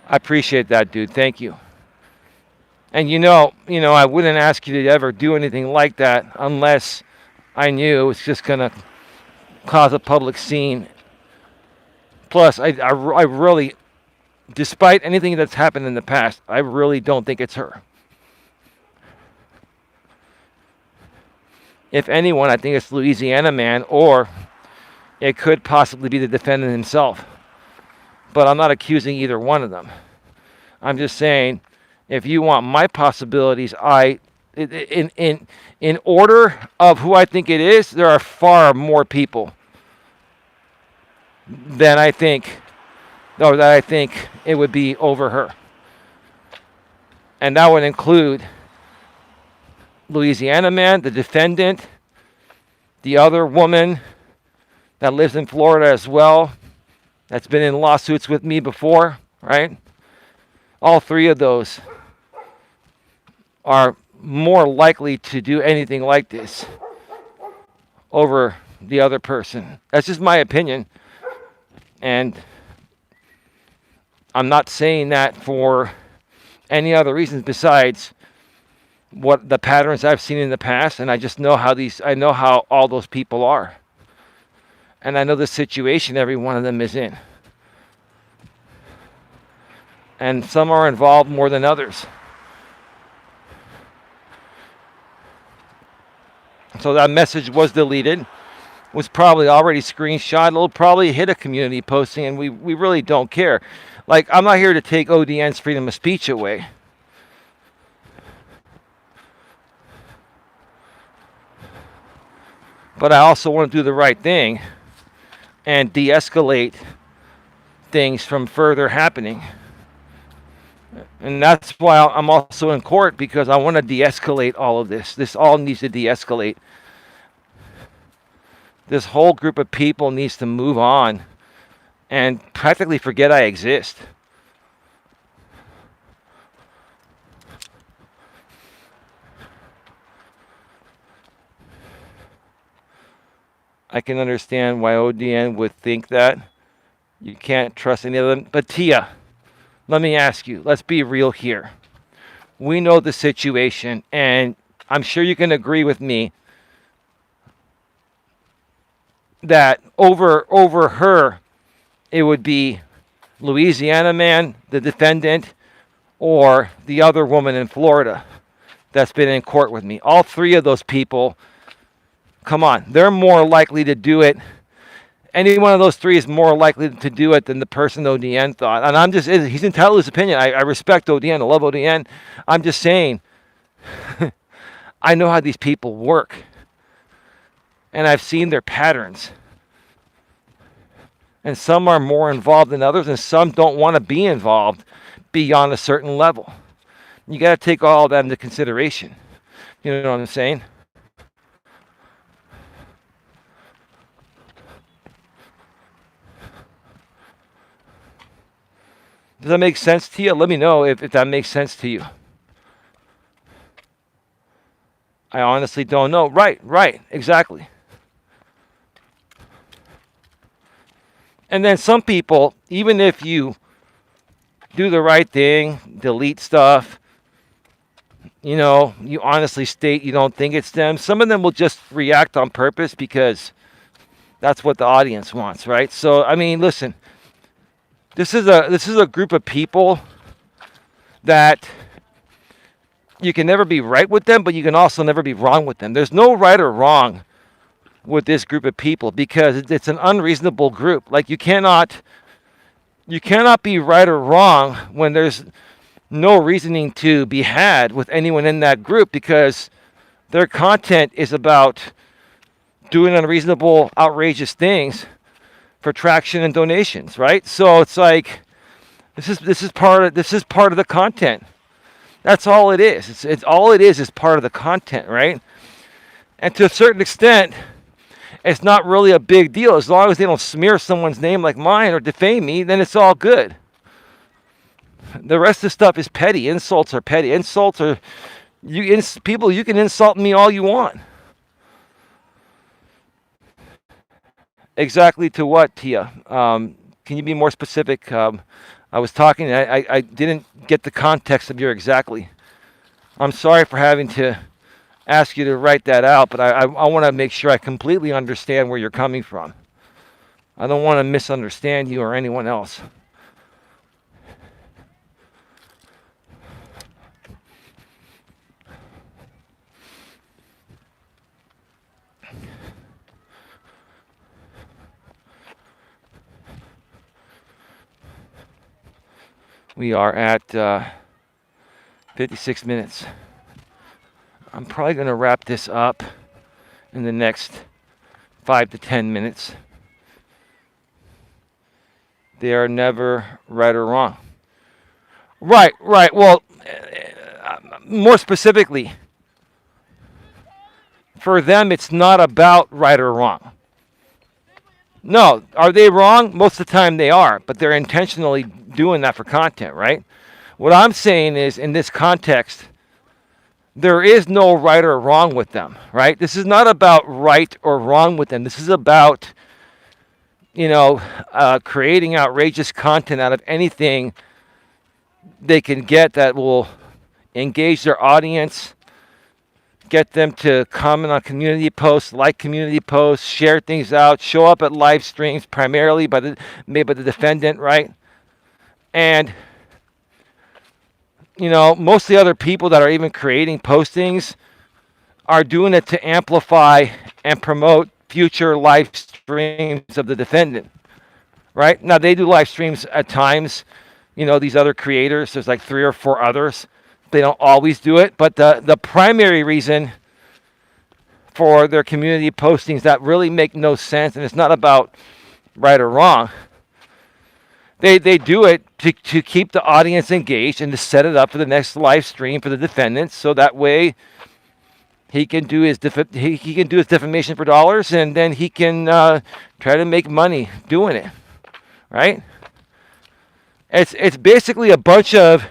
I appreciate that, dude. Thank you. And I wouldn't ask you to ever do anything like that unless I knew it was just gonna cause a public scene. Plus, I really, despite anything that's happened in the past, I really don't think it's her. If anyone, I think it's Louisiana man, or it could possibly be the defendant himself. But I'm not accusing either one of them. I'm just saying, if you want my possibilities, in order of who I think it is, there are far more people than I think, or that I think it would be over her. And that would include Louisiana man, the defendant, the other woman that lives in Florida as well, that's been in lawsuits with me before, right? All three of those are more likely to do anything like this over the other person. That's just my opinion. And I'm not saying that for any other reasons besides what the patterns I've seen in the past, and I just know I know how all those people are. And I know the situation every one of them is in. And some are involved more than others. So that message was deleted, was probably already screenshot. It'll probably hit a community posting, and we really don't care. Like, I'm not here to take ODN's freedom of speech away. But I also want to do the right thing and de-escalate things from further happening. And that's why I'm also in court, because I want to de-escalate all of this. This all needs to de-escalate. This whole group of people needs to move on and practically forget I exist. I can understand why ODN would think that. You can't trust any of them. But Tia, let me ask you, let's be real here. We know the situation, and I'm sure you can agree with me that over her, it would be Louisiana man, the defendant, or the other woman in Florida that's been in court with me. All three of those people, come on, they're more likely to do it. Any one of those three is more likely to do it than the person ODN thought. And he's entitled to his opinion. I respect ODN. I love ODN. I'm just saying, I know how these people work. And I've seen their patterns. And some are more involved than others, and some don't want to be involved beyond a certain level. You got to take all that into consideration. You know what I'm saying? Does that make sense to you? Let me know if that makes sense to you. I honestly don't know. Right, exactly. And then some people, even if you do the right thing, delete stuff, you honestly state you don't think it's them, some of them will just react on purpose because that's what the audience wants, right? So, I mean, listen, this is a group of people that you can never be right with them, but you can also never be wrong with them. There's no right or wrong with this group of people because it's an unreasonable group. Like, you cannot be right or wrong when there's no reasoning to be had with anyone in that group, because their content is about doing unreasonable, outrageous things for traction and donations, right? So it's like this is part of the content. That's all it is. It's all it is part of the content, right? And to a certain extent, it's not really a big deal as long as they don't smear someone's name like mine or defame me. Then it's all good. The rest of the stuff is petty. Insults are petty. Insults are people. You can insult me all you want. Exactly to what, Tia? Can you be more specific? I was talking. I didn't get the context of your exactly. I'm sorry for having to ask you to write that out, but I want to make sure I completely understand where you're coming from. I don't want to misunderstand you or anyone else. We are at 56 minutes. I'm probably going to wrap this up in the next 5 to 10 minutes. They are never right or wrong. Right. Well, more specifically, for them, it's not about right or wrong. No, are they wrong? Most of the time they are, but they're intentionally doing that for content, right? What I'm saying is, in this context, there is no right or wrong with them, right? This is not about right or wrong with them. This is about, creating outrageous content out of anything they can get that will engage their audience, get them to comment on community posts, like community posts, share things out, show up at live streams primarily made by the defendant, right? And most of the other people that are even creating postings are doing it to amplify and promote future live streams of the defendant, right? Now, they do live streams at times. These other creators, there's like 3 or 4 others. They don't always do it, but the primary reason for their community postings that really make no sense, and it's not about right or wrong, they do it to keep the audience engaged and to set it up for the next live stream for the defendant, so that way he can do his defamation for dollars, and then he can try to make money doing it, right? It's basically a bunch of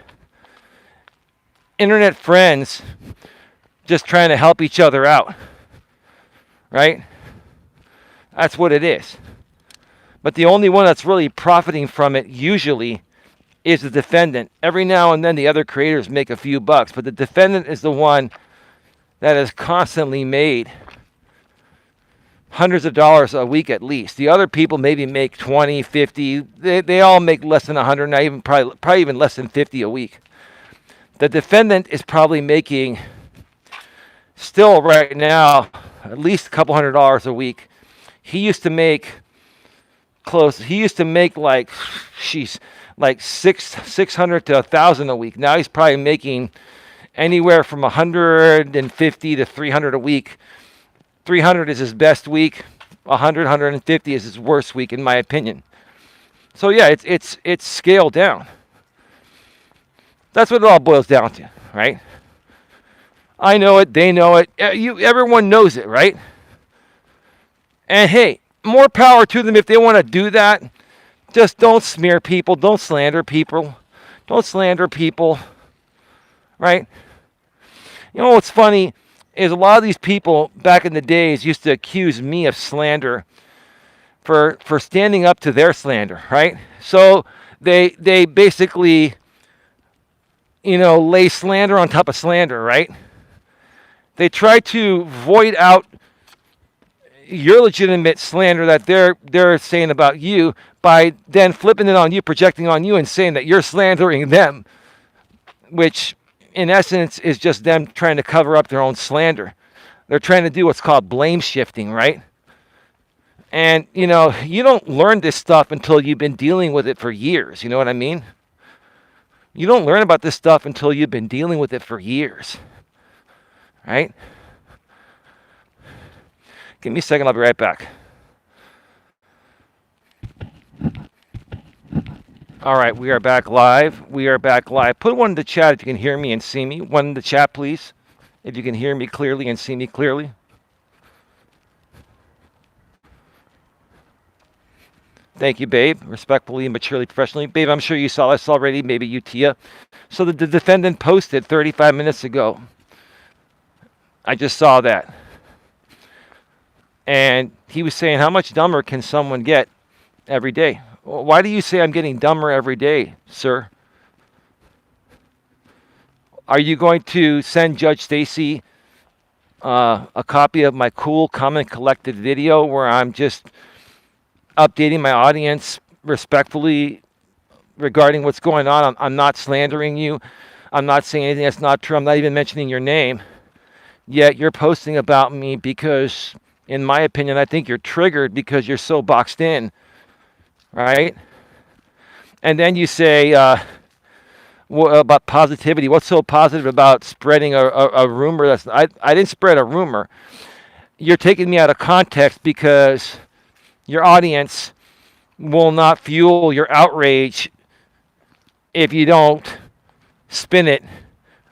internet friends just trying to help each other out, right? That's what it is. But the only one that's really profiting from it usually is the defendant. Every now and then the other creators make a few bucks, but the defendant is the one that has constantly made hundreds of dollars a week at least. The other people maybe make 20, 50. They all make less than 100, not even probably even less than 50 a week. The defendant is probably making still right now at least a couple $100 a week. He used to make like 600 to 1,000 a week. Now he's probably making anywhere from 150 to 300 a week. 300 is his best week. 100, 150 is his worst week, in my opinion. So yeah, it's scaled down. That's what it all boils down to, right? I know it. They know it. Everyone knows it, right? And hey, more power to them if they want to do that. Just don't smear people. Don't slander people. Don't slander people, right? What's funny is a lot of these people back in the days used to accuse me of slander for standing up to their slander, right? So they basically, lay slander on top of slander, right? They try to void out your legitimate slander that they're saying about you by then flipping it on you, projecting on you, and saying that you're slandering them, which in essence is just them trying to cover up their own slander. They're trying to do what's called blame shifting, right? And, you don't learn this stuff until you've been dealing with it for years. You know what I mean? You don't learn about this stuff until you've been dealing with it for years, right? Give me a second. I'll be right back. All right, we are back live. We are back live. Put one in the chat if you can hear me and see me. One in the chat, please. If you can hear me clearly and see me clearly. Thank you, babe. Respectfully, maturely, professionally. Babe, I'm sure you saw this already. Maybe you, Tia. So the defendant posted 35 minutes ago. I just saw that. And he was saying, how much dumber can someone get every day? Why do you say I'm getting dumber every day, sir? Are you going to send Judge Stacy a copy of my cool, calm, and collected video where I'm just updating my audience respectfully regarding what's going on? I'm not slandering you. I'm not saying anything that's not true. I'm not even mentioning your name. Yet you're posting about me because, in my opinion, I think you're triggered because you're so boxed in, right? And then you say about positivity. What's so positive about spreading a rumor? I didn't spread a rumor. You're taking me out of context because your audience will not fuel your outrage if you don't spin it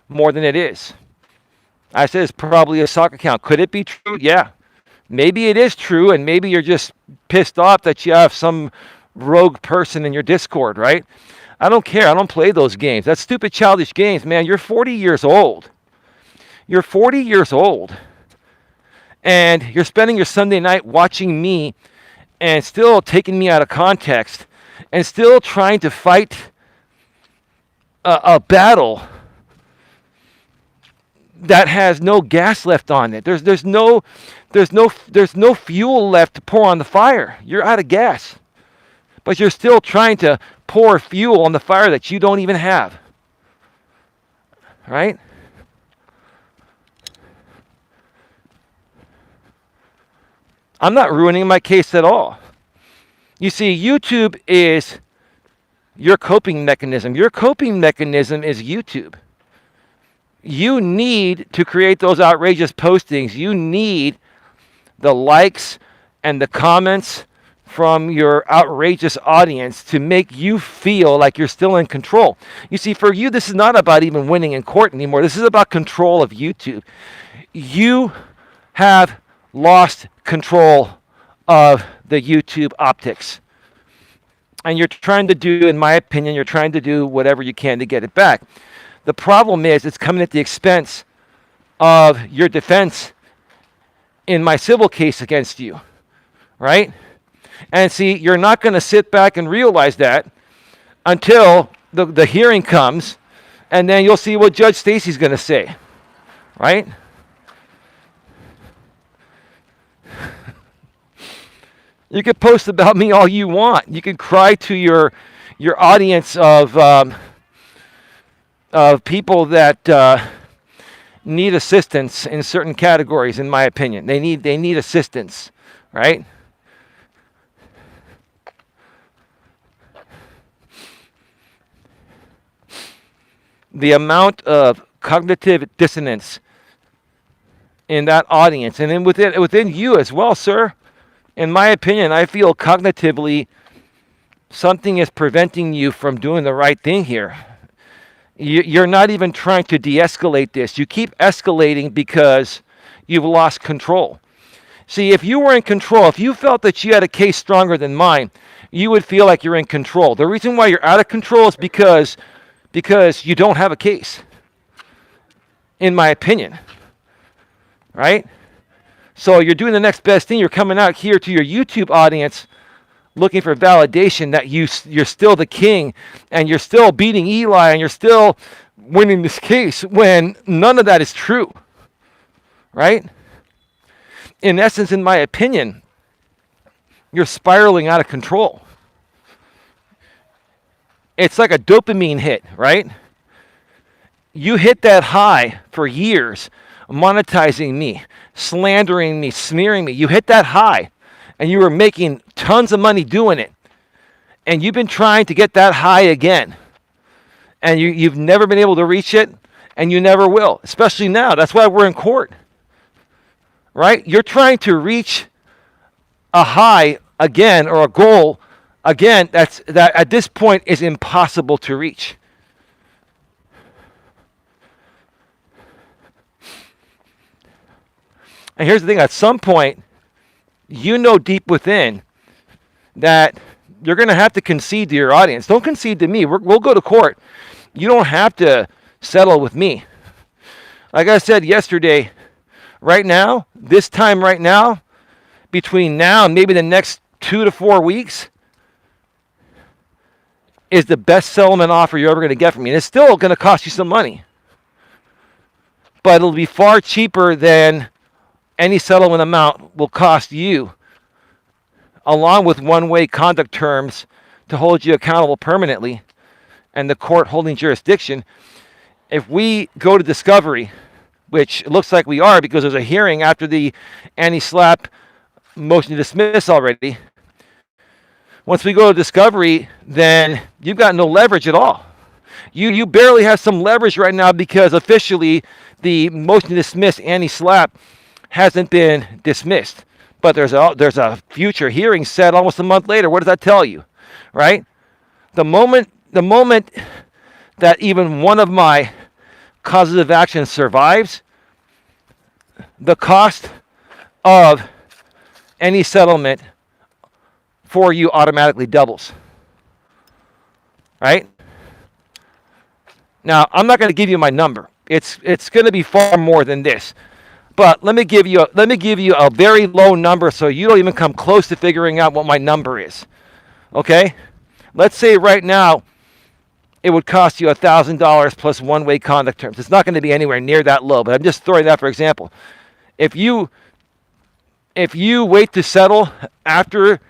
more than it is. I said it's probably a sock account. Could it be true? Yeah. Maybe it is true, and maybe you're just pissed off that you have some rogue person in your Discord, right? I don't care. I don't play those games. That's stupid, childish games, man. You're 40 years old. You're 40 years old. And you're spending your Sunday night watching me and still taking me out of context and still trying to fight a battle that has no gas left on it. There's no fuel left to pour on the fire. You're out of gas. But you're still trying to pour fuel on the fire that you don't even have. Right? I'm not ruining my case at all. You see, YouTube is your coping mechanism. Your coping mechanism is YouTube. You need to create those outrageous postings. You need the likes and the comments from your outrageous audience to make you feel like you're still in control. You see, for you, this is not about even winning in court anymore. This is about control of YouTube. You have lost control of the YouTube optics. And you're trying to do, in my opinion, you're trying to do whatever you can to get it back. The problem is it's coming at the expense of your defense in my civil case against you, right? And see, you're not going to sit back and realize that until the hearing comes, and then you'll see what Judge Stacy's going to say, right? You can post about me all you want. You can cry to your audience of people that need assistance in certain categories. In my opinion, they need assistance, right? The amount of cognitive dissonance in that audience, and then within you as well, sir. In my opinion, I feel cognitively something is preventing you from doing the right thing here. You're not even trying to de-escalate this. You keep escalating because you've lost control. See, if you were in control, if you felt that you had a case stronger than mine, you would feel like you're in control. The reason why you're out of control is because you don't have a case, in my opinion, right? So you're doing the next best thing. You're coming out here to your YouTube audience looking for validation that you're still the king and you're still beating Eli and you're still winning this case when none of that is true, right? In essence, in my opinion, you're spiraling out of control. It's like a dopamine hit, right? You hit that high for years, monetizing me, slandering me, smearing me. You hit that high, and you were making tons of money doing it. And you've been trying to get that high again. And you've never been able to reach it, and you never will, especially now. That's why we're in court, right? You're trying to reach a high again, or a goal Again, that at this point is impossible to reach. And here's the thing, at some point, you know deep within that you're going to have to concede to your audience. Don't concede to me. We'll go to court. You don't have to settle with me. Like I said yesterday, right now, this time right now, between now and maybe the next 2 to 4 weeks, is the best settlement offer you're ever going to get from me. And it's still going to cost you some money. But it'll be far cheaper than any settlement amount will cost you, along with one-way conduct terms to hold you accountable permanently and the court holding jurisdiction. If we go to discovery, which it looks like we are because there's a hearing after the anti-SLAPP motion to dismiss already, once we go to discovery, then you've got no leverage at all. You barely have some leverage right now because officially the motion to dismiss anti-SLAPP hasn't been dismissed. But there's a future hearing set almost a month later. What does that tell you? Right? The moment that even one of my causes of action survives, the cost of any settlement for you automatically doubles. Right? Now, I'm not going to give you my number. It's going to be far more than this. But let me give you a very low number so you don't even come close to figuring out what my number is. Okay? Let's say right now it would cost you $1,000 plus one-way conduct terms. It's not going to be anywhere near that low, but I'm just throwing that for example. If you wait to settle after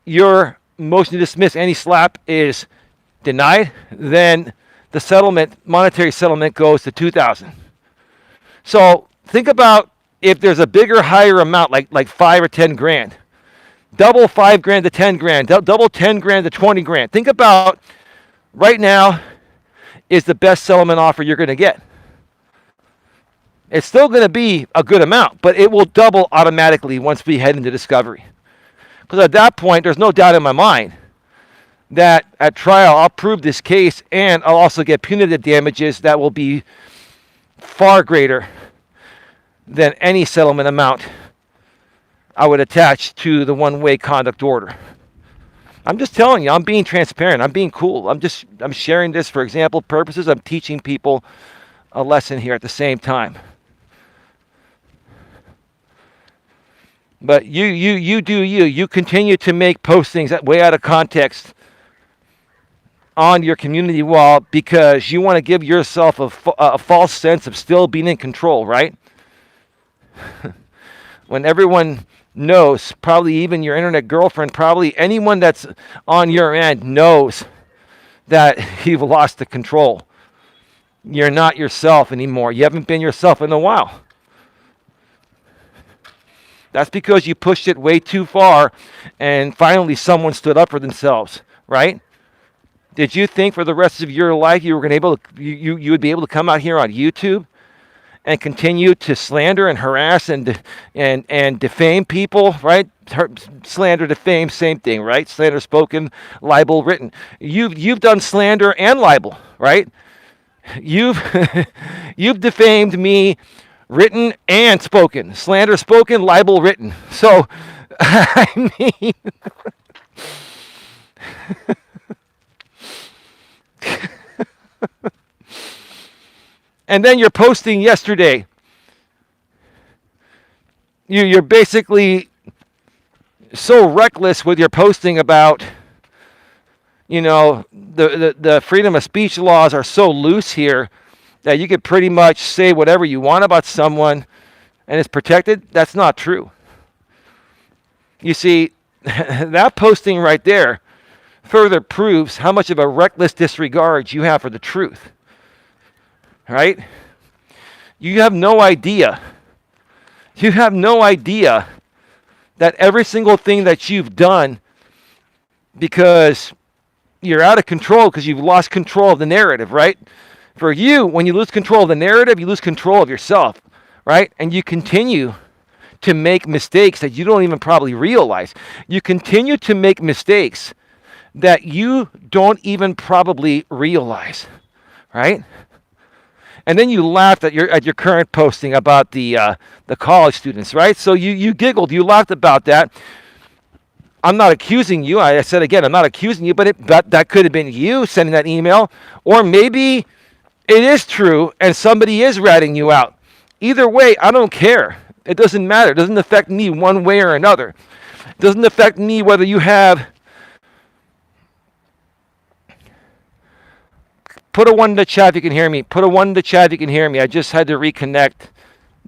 your motion to dismiss any SLAPP is denied, then the monetary settlement goes to $2,000. So think about if there's a bigger, higher amount, like 5 or 10 grand. Double 5 grand to 10 grand. Double 10 grand to 20 grand. Think about right now is the best settlement offer you're going to get. It's still going to be a good amount, but it will double automatically once we head into discovery. Because at that point, there's no doubt in my mind that at trial, I'll prove this case and I'll also get punitive damages that will be far greater than any settlement amount I would attach to the one-way conduct order. I'm just telling you, I'm being transparent. I'm being cool. I'm sharing this for example purposes. I'm teaching people a lesson here at the same time. But you do you. You continue to make postings that way out of context on your community wall because you want to give yourself a false sense of still being in control, right? When everyone knows, probably even your internet girlfriend, probably anyone that's on your end knows that you've lost the control. You're not yourself anymore. You haven't been yourself in a while. That's because you pushed it way too far and finally someone stood up for themselves, right? Did you think for the rest of your life you were you would be able to come out here on YouTube and continue to slander and harass and defame people, right? Slander, defame, same thing, right? Slander spoken, libel written. You've done slander and libel, right? You've defamed me, written and spoken. Slander spoken, libel written. So, I mean, and then you're posting yesterday. You're basically so reckless with your posting about, the freedom of speech laws are so loose here that you could pretty much say whatever you want about someone and it's protected. That's not true. You see, that posting right there further proves how much of a reckless disregard you have for the truth. Right? You have no idea. You have no idea that every single thing that you've done because you're out of control because you've lost control of the narrative, right? For you, when you lose control of the narrative, you lose control of yourself, right? And you continue to make mistakes that you don't even probably realize. You continue to make mistakes that you don't even probably realize, right? And then you laughed at your current posting about the college students, right? So you giggled, you laughed about that. I'm not accusing you. I said again, I'm not accusing you, but that could have been you sending that email, or maybe it is true and somebody is ratting you out. Either way, I don't care. It doesn't matter. It doesn't affect me one way or another. It doesn't affect me whether you have. Put a 1 in the chat if you can hear me. Put a 1 in the chat if you can hear me. I just had to reconnect.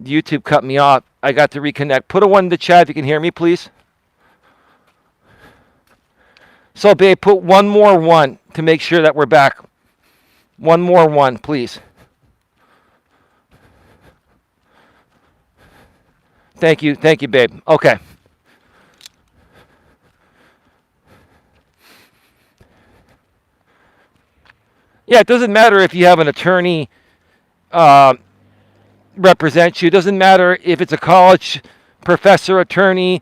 YouTube cut me off. I got to reconnect. Put a 1 in the chat if you can hear me, please. So, babe, put one more 1 to make sure that we're back. One more 1, please. Thank you, babe. Okay. Yeah, it doesn't matter if you have an attorney represent you. It doesn't matter if it's a college professor, attorney,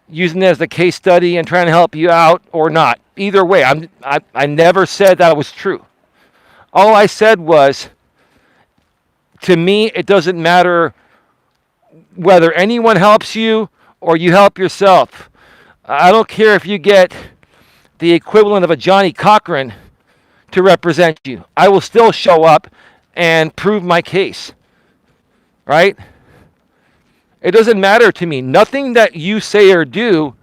using it as a case study and trying to help you out or not. Either way, I never said that was true. All I said was, to me, it doesn't matter whether anyone helps you or you help yourself. I don't care if you get the equivalent of a Johnny Cochran to represent you. I will still show up and prove my case. Right? It doesn't matter to me. Nothing that you say or do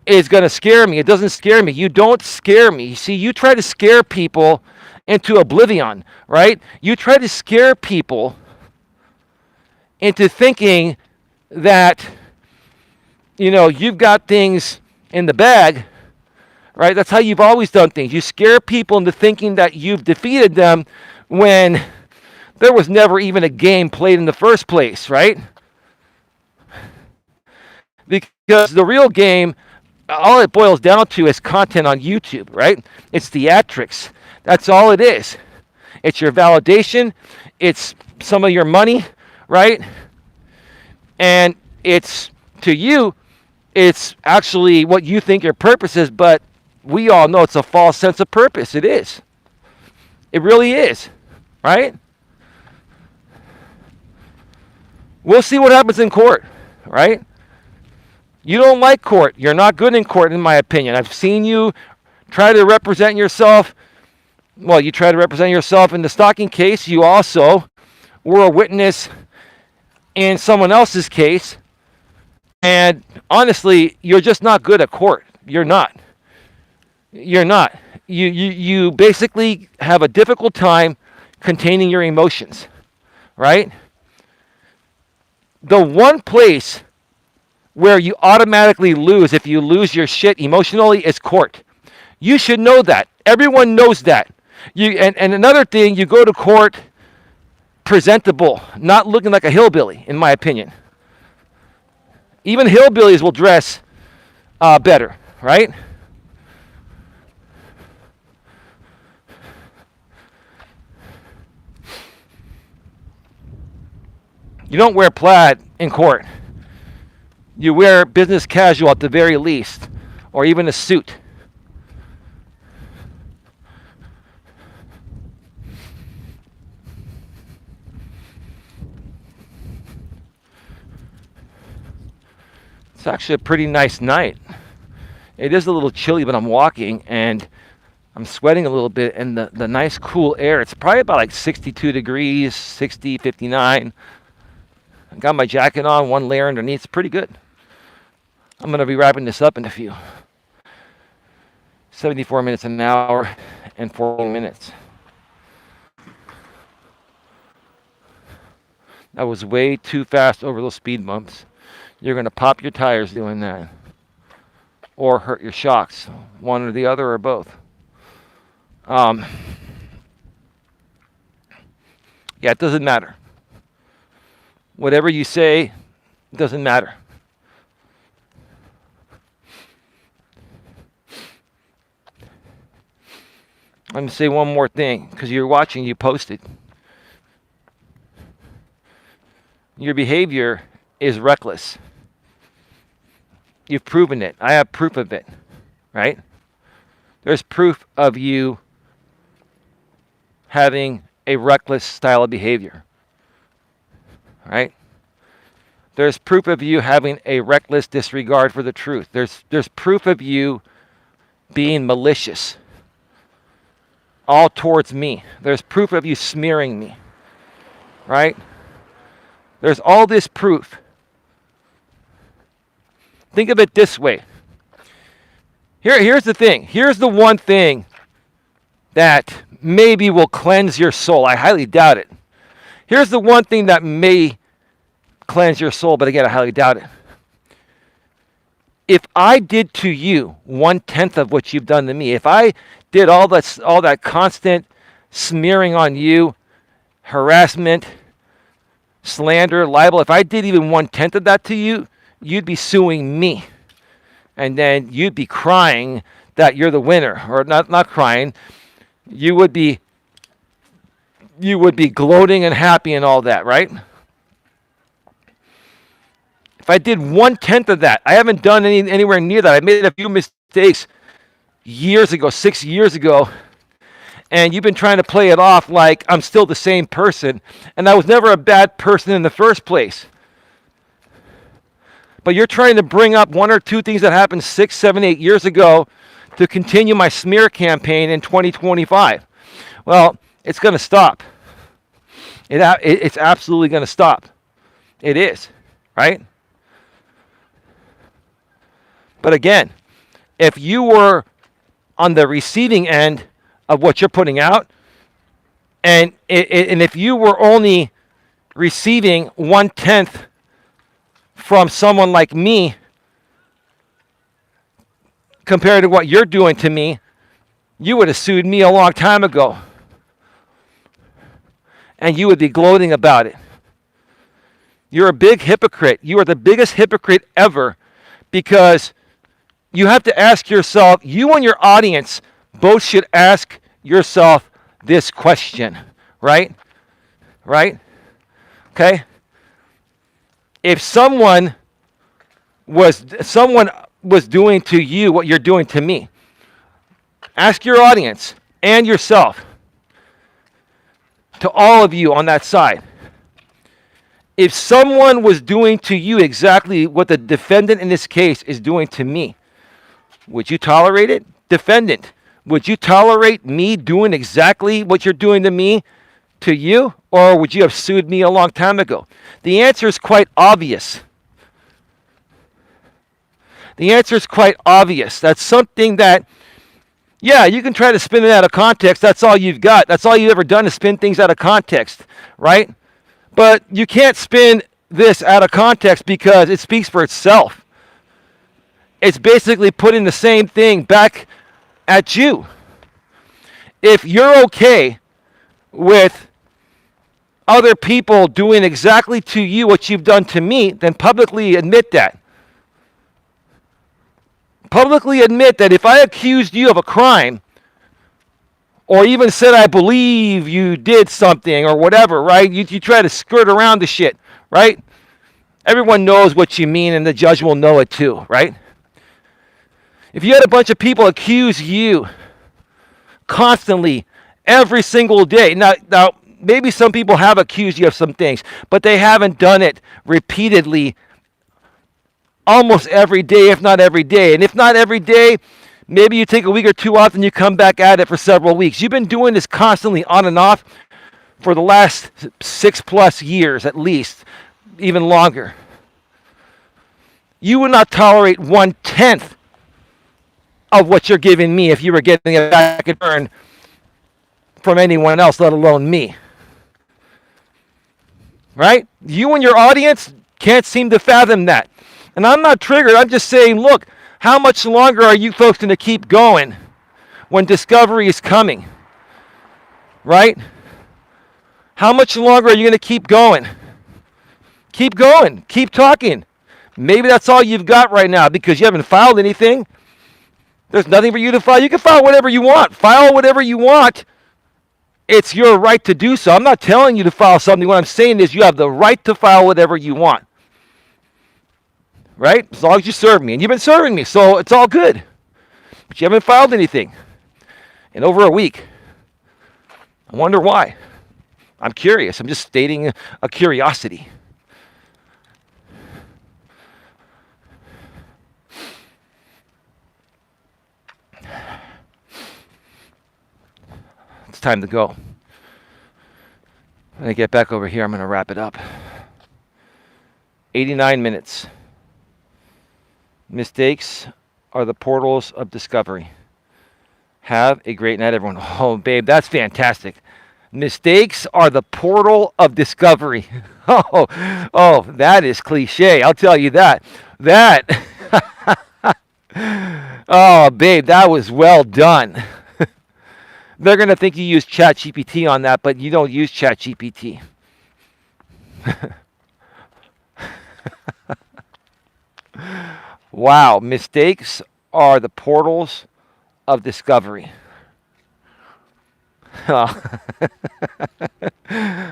is going to scare me. It doesn't scare me. You don't scare me. See, you try to scare people into oblivion, right? You try to scare people into thinking that, you've got things in the bag, right? That's how you've always done things. You scare people into thinking that you've defeated them when there was never even a game played in the first place, right? Because the real game, all it boils down to is content on YouTube, right? It's theatrics. That's all it is. It's your validation. It's some of your money, right? And it's, to you, it's actually what you think your purpose is, but we all know it's a false sense of purpose. It is. It really is, right? We'll see what happens in court, right? You don't like court. You're not good in court, in my opinion. I've seen you try to represent yourself. Well, you try to represent yourself in the stalking case. You also were a witness in someone else's case. And honestly, you're just not good at court. You're not. You're not. You basically have a difficult time containing your emotions, right? The one place where you automatically lose if you lose your shit emotionally is court. You should know that. Everyone knows that. And another thing, you go to court presentable, not looking like a hillbilly, in my opinion. Even hillbillies will dress better, right? You don't wear plaid in court. You wear business casual at the very least, or even a suit. It's actually a pretty nice night. It is a little chilly, but I'm walking and I'm sweating a little bit, and the nice cool air, it's probably about like 62 degrees, 60, 59. I got my jacket on, one layer underneath. It's pretty good. I'm going to be wrapping this up in a few. 74 minutes an hour and 14 minutes. That was way too fast over those speed bumps. You're going to pop your tires doing that. Or hurt your shocks. One or the other or both. Yeah, it doesn't matter. Whatever you say, doesn't matter. I'm going to say one more thing, because you're watching, you posted. Your behavior is reckless. You've proven it. I have proof of it, right? There's proof of you having a reckless style of behavior, right? There's proof of you having a reckless disregard for the truth. There's proof of you being malicious, all towards me. There's proof of you smearing me, right? There's all this proof. Think of it this way. Here's the thing. Here's the one thing that maybe will cleanse your soul. I highly doubt it. Here's the one thing that may cleanse your soul, but again, I highly doubt it. If I did to you 1/10 of what you've done to me, if I did all that constant smearing on you, harassment, slander, libel, if I did even 1/10 of that to you, you'd be suing me. And then you'd be crying that you're the winner, or not crying. You would be gloating and happy and all that, right? If I did 1/10 of that, I haven't done anywhere near that. I made a few mistakes years ago, 6 years ago, and you've been trying to play it off like I'm still the same person, and I was never a bad person in the first place. But you're trying to bring up one or two things that happened 6, 7, 8 years ago to continue my smear campaign in 2025. Well, it's going to stop. It's absolutely going to stop. It is, right? But again, if you were on the receiving end of what you're putting out, and if you were only receiving 1/10 from someone like me compared to what you're doing to me, you would have sued me a long time ago. And you would be gloating about it. You're a big hypocrite. You are the biggest hypocrite ever, because you have to ask yourself, you and your audience both should ask yourself this question, right? Right? Okay? If someone was doing to you what you're doing to me, ask your audience and yourself, to all of you on that side, if someone was doing to you exactly what the defendant in this case is doing to me, would you tolerate it? Defendant, would you tolerate me doing exactly what you're doing to me to you, or would you have sued me a long time ago? The answer is quite obvious. The answer is quite obvious. That's something that, yeah, you can try to spin it out of context. That's all you've got. That's all you've ever done is spin things out of context, right? But you can't spin this out of context because it speaks for itself. It's basically putting the same thing back at you. If you're okay with other people doing exactly to you what you've done to me, then publicly admit that. Publicly admit that if I accused you of a crime, or even said I believe you did something or whatever, right? You try to skirt around the shit, right? Everyone knows what you mean, and the judge will know it too, right? If you had a bunch of people accuse you constantly, every single day, now maybe some people have accused you of some things, but they haven't done it repeatedly almost every day, if not every day. And if not every day, maybe you take a week or two off and you come back at it for several weeks. You've been doing this constantly on and off for the last 6+ years at least, even longer. You would not tolerate 1/10 of what you're giving me if you were getting it back in turn from anyone else, let alone me. Right? You and your audience can't seem to fathom that. And I'm not triggered. I'm just saying, look, how much longer are you folks going to keep going when discovery is coming? Right? How much longer are you going to keep going? Keep going. Keep talking. Maybe that's all you've got right now because you haven't filed anything. There's nothing for you to file. You can file whatever you want. File whatever you want. It's your right to do so. I'm not telling you to file something. What I'm saying is you have the right to file whatever you want. Right? As long as you serve me. And you've been serving me, so it's all good. But you haven't filed anything. in over a week. I wonder why. I'm curious. I'm just stating a curiosity. It's time to go. When I get back over here, I'm going to wrap it up. 89 minutes. Mistakes are the portals of discovery. Have a great night, everyone. Oh, babe, that's fantastic. Mistakes are the portal of discovery. Oh, that is cliche. I'll tell you that. That. Oh, babe, that was well done. They're going to think you use ChatGPT on that, but you don't use ChatGPT. Wow, mistakes are the portals of discovery. Oh.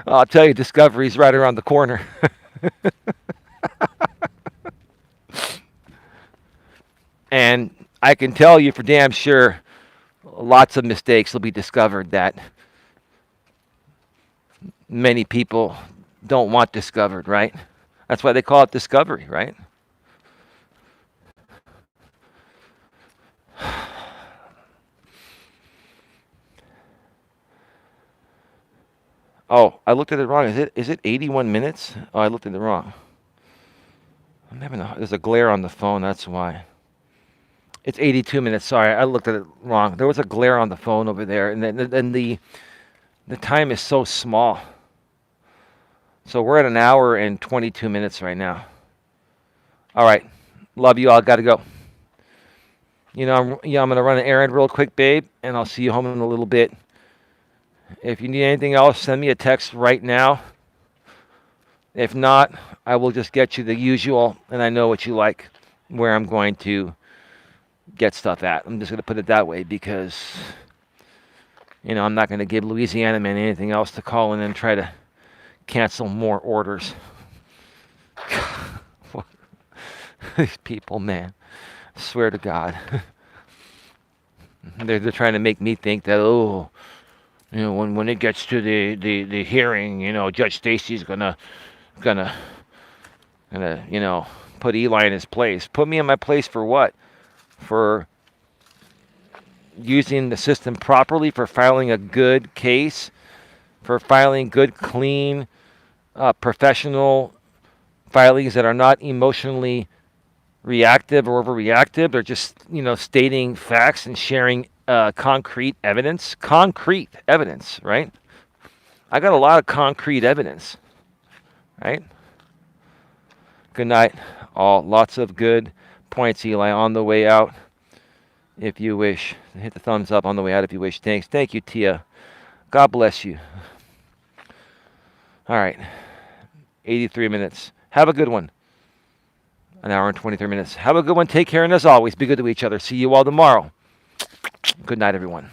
I'll tell you, discovery's right around the corner. And I can tell you for damn sure, lots of mistakes will be discovered that many people don't want discovered, right? That's why they call it discovery, right? Oh, I looked at it wrong. Is it 81 minutes? Oh, I looked at it wrong. There's a glare on the phone, that's why. It's 82 minutes. Sorry, I looked at it wrong. There was a glare on the phone over there, and then the time is so small. So we're at an hour and 22 minutes right now. All right, love you all. Got to go. I'm gonna run an errand real quick, babe, and I'll see you home in a little bit. If you need anything else, send me a text right now. If not, I will just get you the usual, and I know what you like, where I'm going to get stuff at. I'm just going to put it that way because, I'm not going to give Louisiana Man anything else to call in and try to cancel more orders. These people, man. I swear to God. They're trying to make me think that, when it gets to the hearing, Judge Stacy's gonna put Eli in his place. Put me in my place for what? For using the system properly, for filing a good case, for filing good, clean, professional filings that are not emotionally reactive or overreactive. They're just, stating facts and sharing concrete evidence. Concrete evidence, right? I got a lot of concrete evidence, right? Good night, all. Lots of good points, Eli, on the way out, if you wish. Hit the thumbs up on the way out if you wish. Thanks. Thank you, Tia. God bless you. All right. 83 minutes. Have a good one. An hour and 23 minutes. Have a good one. Take care, and as always, be good to each other. See you all tomorrow. Good night, everyone.